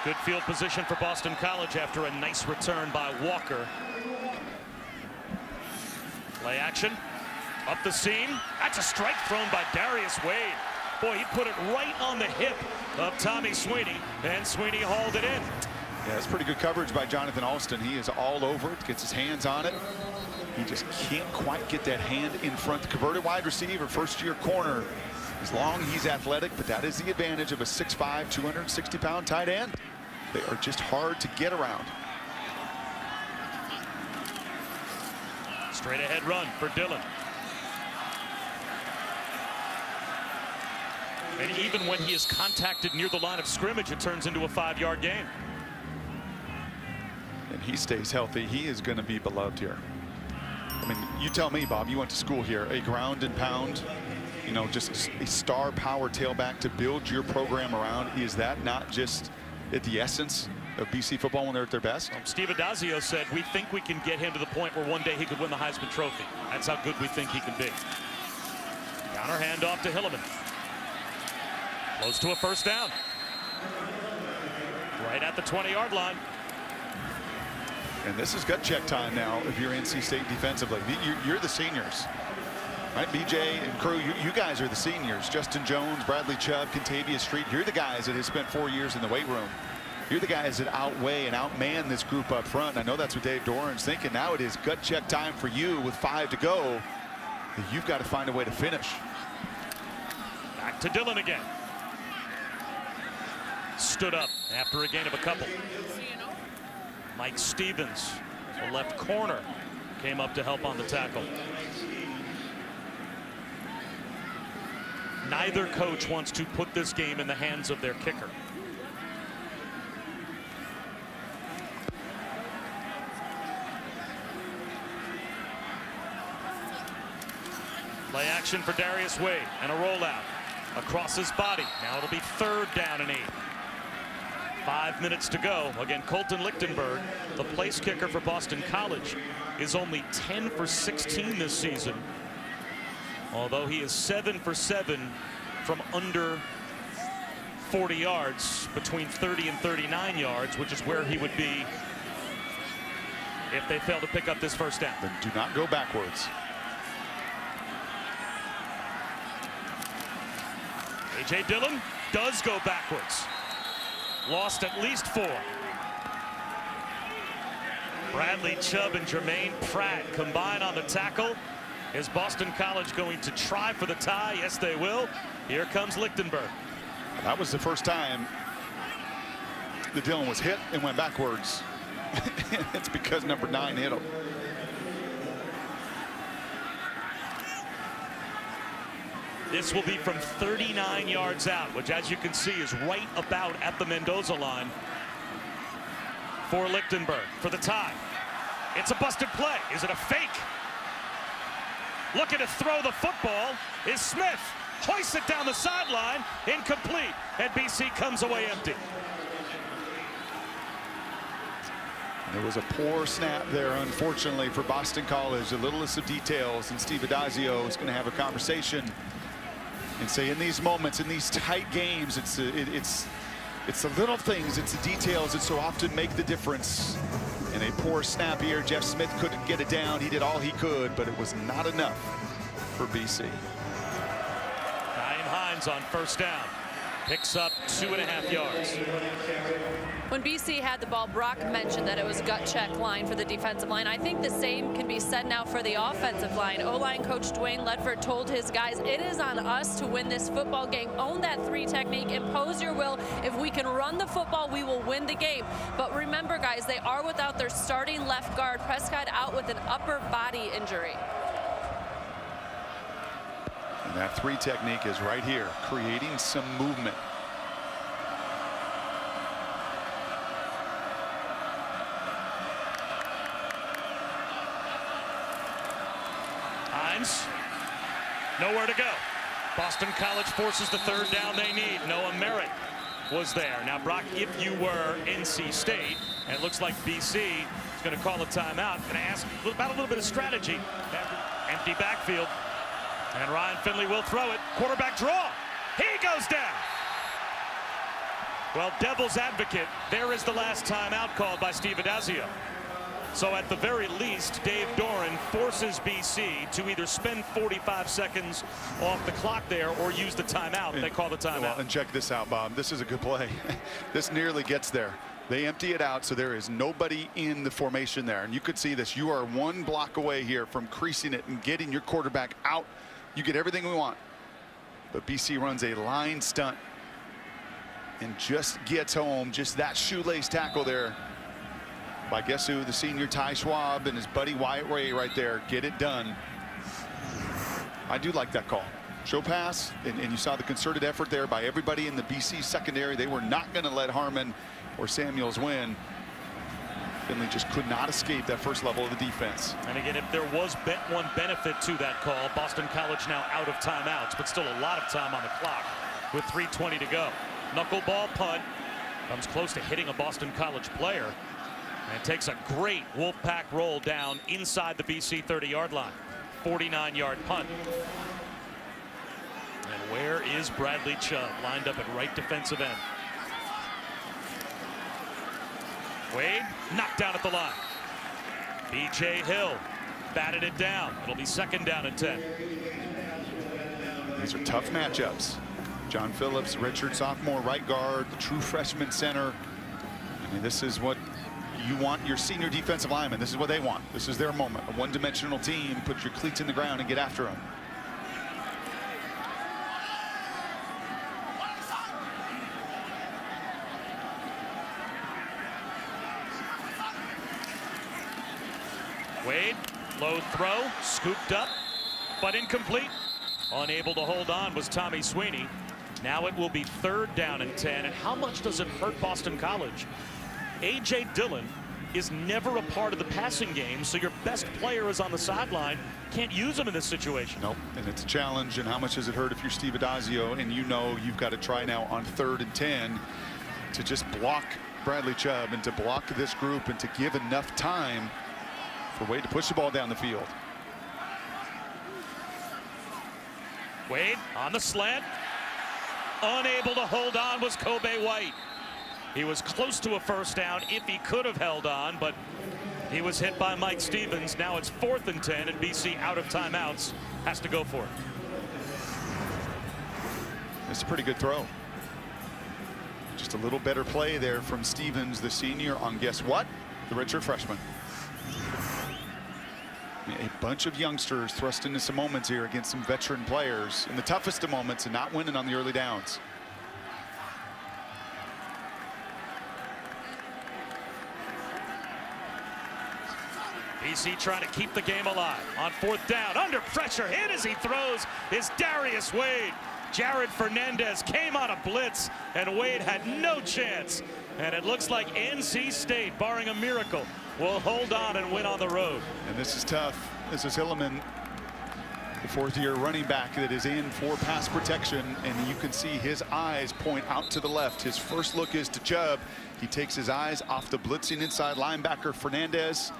Good field position for Boston College after a nice return by Walker. Play action. Up the seam. That's a strike thrown by Darius Wade. Boy, he put it right on the hip of Tommy Sweeney, and Sweeney hauled it in. Yeah, that's pretty good coverage by Jonathan Alston. He is all over it, gets his hands on it. He just can't quite get that hand in front. The converted wide receiver, first-year corner. As long as he's athletic, but that is the advantage of a 6'5", 260-pound tight end. They are just hard to get around. Straight ahead run for Dillon. And even when he is contacted near the line of scrimmage, it turns into a 5-yard gain. And he stays healthy. He is going to be beloved here. I mean, you tell me, Bob, you went to school here. A ground and pound, you know, just a star power tailback to build your program around. Is that not just at the essence of BC football when they're at their best? Steve Adazio said, we think we can get him to the point where one day he could win the Heisman Trophy. That's how good we think he can be. Counter handoff to Hilliman. Close to a first down. Right at the 20-yard line. And this is gut check time now if you're NC State defensively. You're the seniors. Right, BJ and crew, you guys are the seniors. Justin Jones, Bradley Chubb, Contavious Street. You're the guys that have spent 4 years in the weight room. You're the guys that outweigh and outman this group up front. I know that's what Dave Doran's thinking. Now it is gut check time for you with 5 to go. You've got to find a way to finish. Back to Dillon again. Stood up after a gain of a couple. Mike Stevens, the left corner, came up to help on the tackle. Neither coach wants to put this game in the hands of their kicker. Play action for Darius Wade and a rollout across his body. Now it'll be 3rd down and 8. 5 minutes to go. Again, Colton Lichtenberg, the place kicker for Boston College, is only 10 for 16 this season. Although he is 7 for 7 from under 40 yards, between 30 and 39 yards, which is where he would be if they fail to pick up this first down. Then do not go backwards. A.J. Dillon does go backwards. Lost at least 4. Bradley Chubb and Jermaine Pratt combine on the tackle. Is Boston College going to try for the tie? Yes, they will. Here comes Lichtenberg. That was the first time that Dillon was hit and went backwards. It's because number 9 hit him. This will be from 39 yards out, which, as you can see, is right about at the Mendoza line for Lichtenberg for the tie. It's a busted play. Is it a fake? Looking to throw the football is Smith. Hoists it down the sideline. Incomplete. And BC comes away empty. There was a poor snap there, unfortunately, for Boston College. The littlest of details, and Steve Adazio is going to have a conversation and say, in these moments, in these tight games, it's the little things, it's the details that so often make the difference. In a poor snap here, Jeff Smith couldn't get it down. He did all he could, but it was not enough for BC. Naeem Hines on first down. Picks up 2.5 yards. When BC had the ball, Brock mentioned that it was a gut check line for the defensive line. I think the same can be said now for the offensive line. O-line coach Dwayne Ledford told his guys, it is on us to win this football game. Own that 3 technique, impose your will. If we can run the football, we will win the game. But remember, guys, they are without their starting left guard. Prescott out with an upper body injury. And that 3 technique is right here, creating some movement. Hines, nowhere to go. Boston College forces the 3rd down they need. Noah Merritt was there. Now, Brock, if you were NC State, and it looks like BC is going to call a timeout, going to ask about a little bit of strategy. Empty backfield. And Ryan Finley will throw it. Quarterback draw. He goes down. Well, devil's advocate, there is the last timeout called by Steve Adazio. So at the very least, Dave Doran forces BC to either spend 45 seconds off the clock there or use the timeout. They call the timeout. Well, and check this out, Bob. This is a good play. This nearly gets there. They empty it out, so there is nobody in the formation there. And you could see this. You are 1 block away here from creasing it and getting your quarterback out. You get everything we want. But BC runs a line stunt and just gets home. Just that shoelace tackle there by guess who? The senior Ty Schwab and his buddy Wyatt Ray right there. Get it done. I do like that call. Show pass, and you saw the concerted effort there by everybody in the BC secondary. They were not going to let Harmon or Samuels win. Finley just could not escape that first level of the defense. And again, if there was one benefit to that call, Boston College now out of timeouts, but still a lot of time on the clock with 3:20 to go. Knuckleball punt comes close to hitting a Boston College player. And takes a great Wolfpack roll down inside the BC 30-yard line. 49-yard punt. And where is Bradley Chubb? Lined up at right defensive end. Wade knocked down at the line. B.J. Hill batted it down. It'll be 2nd down and 10. These are tough matchups. John Phillips, redshirt sophomore right guard, the true freshman center. I mean, this is what you want your senior defensive linemen. This is what they want. This is their moment. A one-dimensional team. Put your cleats in the ground and get after them. Wade, low throw, scooped up, but incomplete. Unable to hold on was Tommy Sweeney. Now it will be 3rd down and 10. And how much does it hurt Boston College? A.J. Dillon is never a part of the passing game, so your best player is on the sideline. Can't use him in this situation. Nope, and it's a challenge. And how much does it hurt if you're Steve Adazio and you know you've got to try now on 3rd and 10 to just block Bradley Chubb and to block this group and to give enough time for Wade to push the ball down the field. Wade on the slant. Unable to hold on was Kobe White. He was close to a 1st down if he could have held on, but he was hit by Mike Stevens. Now it's 4th and 10, and BC out of timeouts has to go for it. It's a pretty good throw. Just a little better play there from Stevens, the senior, on guess what? The redshirt freshman. A bunch of youngsters thrust into some moments here against some veteran players in the toughest of moments and not winning on the early downs. BC trying to keep the game alive on 4th down. Under pressure, hit as he throws is Darius Wade. Jared Fernandez came on a blitz, and Wade had no chance. And it looks like NC State, barring a miracle, will hold on and win on the road. And this is tough. This is Hilliman, the 4th-year running back that is in for pass protection, and you can see his eyes point out to the left. His first look is to Chubb. He takes his eyes off the blitzing inside linebacker Fernandez.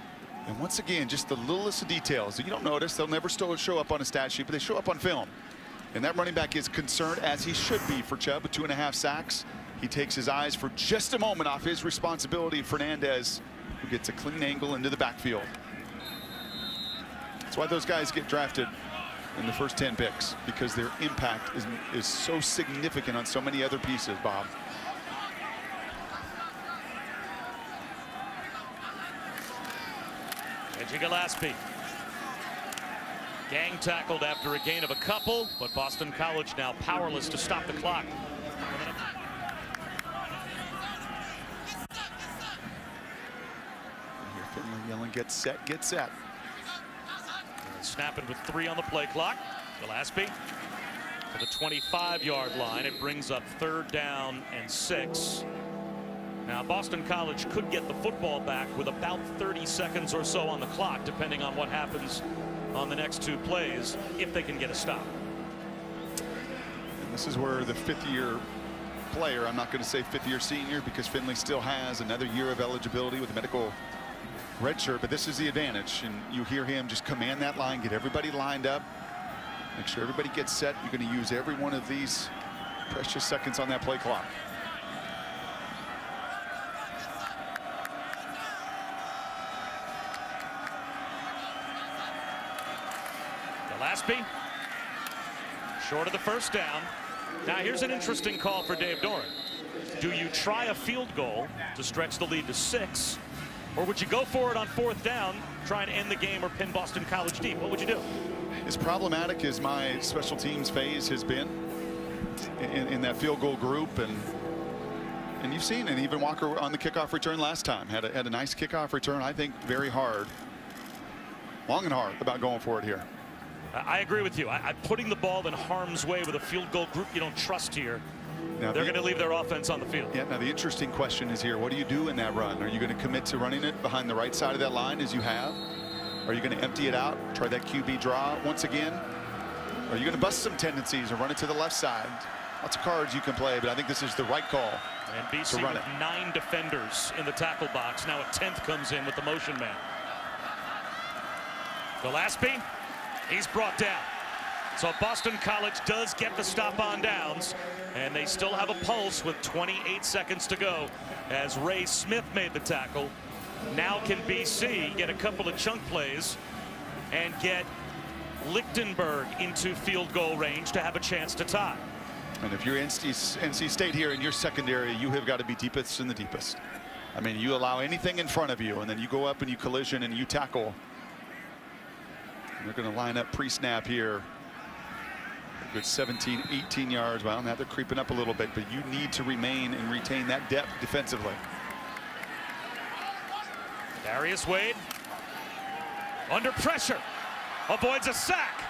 And once again, just the littlest of details that you don't notice. They'll never show up on a stat sheet, but they show up on film. And that running back is concerned, as he should be, for Chubb with 2.5 sacks. He takes his eyes for just a moment off his responsibility. Fernandez, who gets a clean angle into the backfield. That's why those guys get drafted in the first 10 picks, because their impact is so significant on so many other pieces, Bob. Reggie Gillespie. Gang tackled after a gain of a couple, but Boston College now powerless to stop the clock. Here Finley yelling, get set, get set. Snapping with 3 on the play clock. Gillespie to the 25-yard line. It brings up 3rd down and 6. Now Boston College could get the football back with about 30 seconds or so on the clock, depending on what happens on the next 2 plays, if they can get a stop. And this is where the 5th-year player, I'm not going to say 5th-year senior, because Finley still has another year of eligibility with a medical redshirt, but this is the advantage. And you hear him just command that line, get everybody lined up, make sure everybody gets set. You're going to use every one of these precious seconds on that play clock. Gillespie short of the 1st down. Now here's an interesting call for Dave Doran. Do you try a field goal to stretch the lead to 6, or would you go for it on 4th down, try and end the game or pin Boston College deep? What would you do? As problematic as my special teams phase has been in that field goal group, and you've seen, and even Walker on the kickoff return last time had a nice kickoff return. I think very hard, long and hard about going for it here. I agree with you. I'm putting the ball in harm's way with a field goal group you don't trust here. Now they're going to leave their offense on the field. Yeah, now the interesting question is here, what do you do in that run? Are you going to commit to running it behind the right side of that line as you have? Are you going to empty it out, try that QB draw once again? Are you going to bust some tendencies and run it to the left side? Lots of cards you can play, but I think this is the right call. And BC with 9 defenders in the tackle box. Now a 10th comes in with the motion man. Gillespie, he's brought down. So Boston College does get the stop on downs, and they still have a pulse with 28 seconds to go as Ray Smith made the tackle. Now can BC get a couple of chunk plays and get Lichtenberg into field goal range to have a chance to tie. And if you're NC State here in your secondary, you have got to be deepest in the deepest. I mean, you allow anything in front of you, and then you go up and you collision and you tackle. They're going to line up pre-snap here. A good 17, 18 yards. Well, now they're creeping up a little bit, but you need to remain and retain that depth defensively. Darius Wade under pressure, avoids a sack,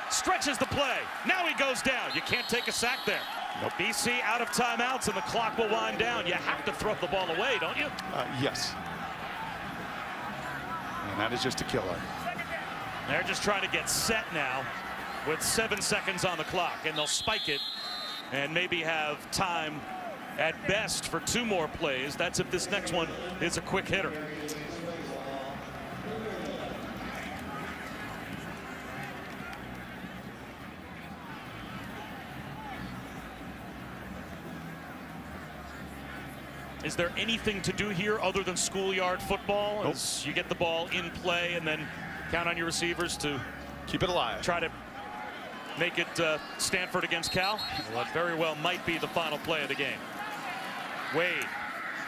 stretches the play. Now he goes down. You can't take a sack there. Nope. BC out of timeouts, and the clock will wind down. You have to throw the ball away, don't you? Yes. And that is just a killer. They're just trying to get set now with 7 seconds on the clock, and they'll spike it and maybe have time at best for 2 more plays. That's if this next one is a quick hitter. Is there anything to do here other than schoolyard football? Nope. As you get the ball in play and then count on your receivers to keep it alive. Try to make it Stanford against Cal. Well, that very well might be the final play of the game. Wade,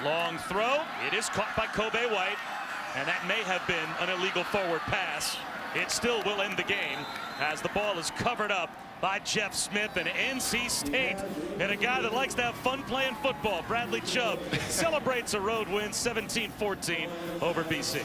long throw. It is caught by Kobe White, and that may have been an illegal forward pass. It still will end the game as the ball is covered up by Jeff Smith and NC State. And a guy that likes to have fun playing football, Bradley Chubb, celebrates a road win 17-14 over BC.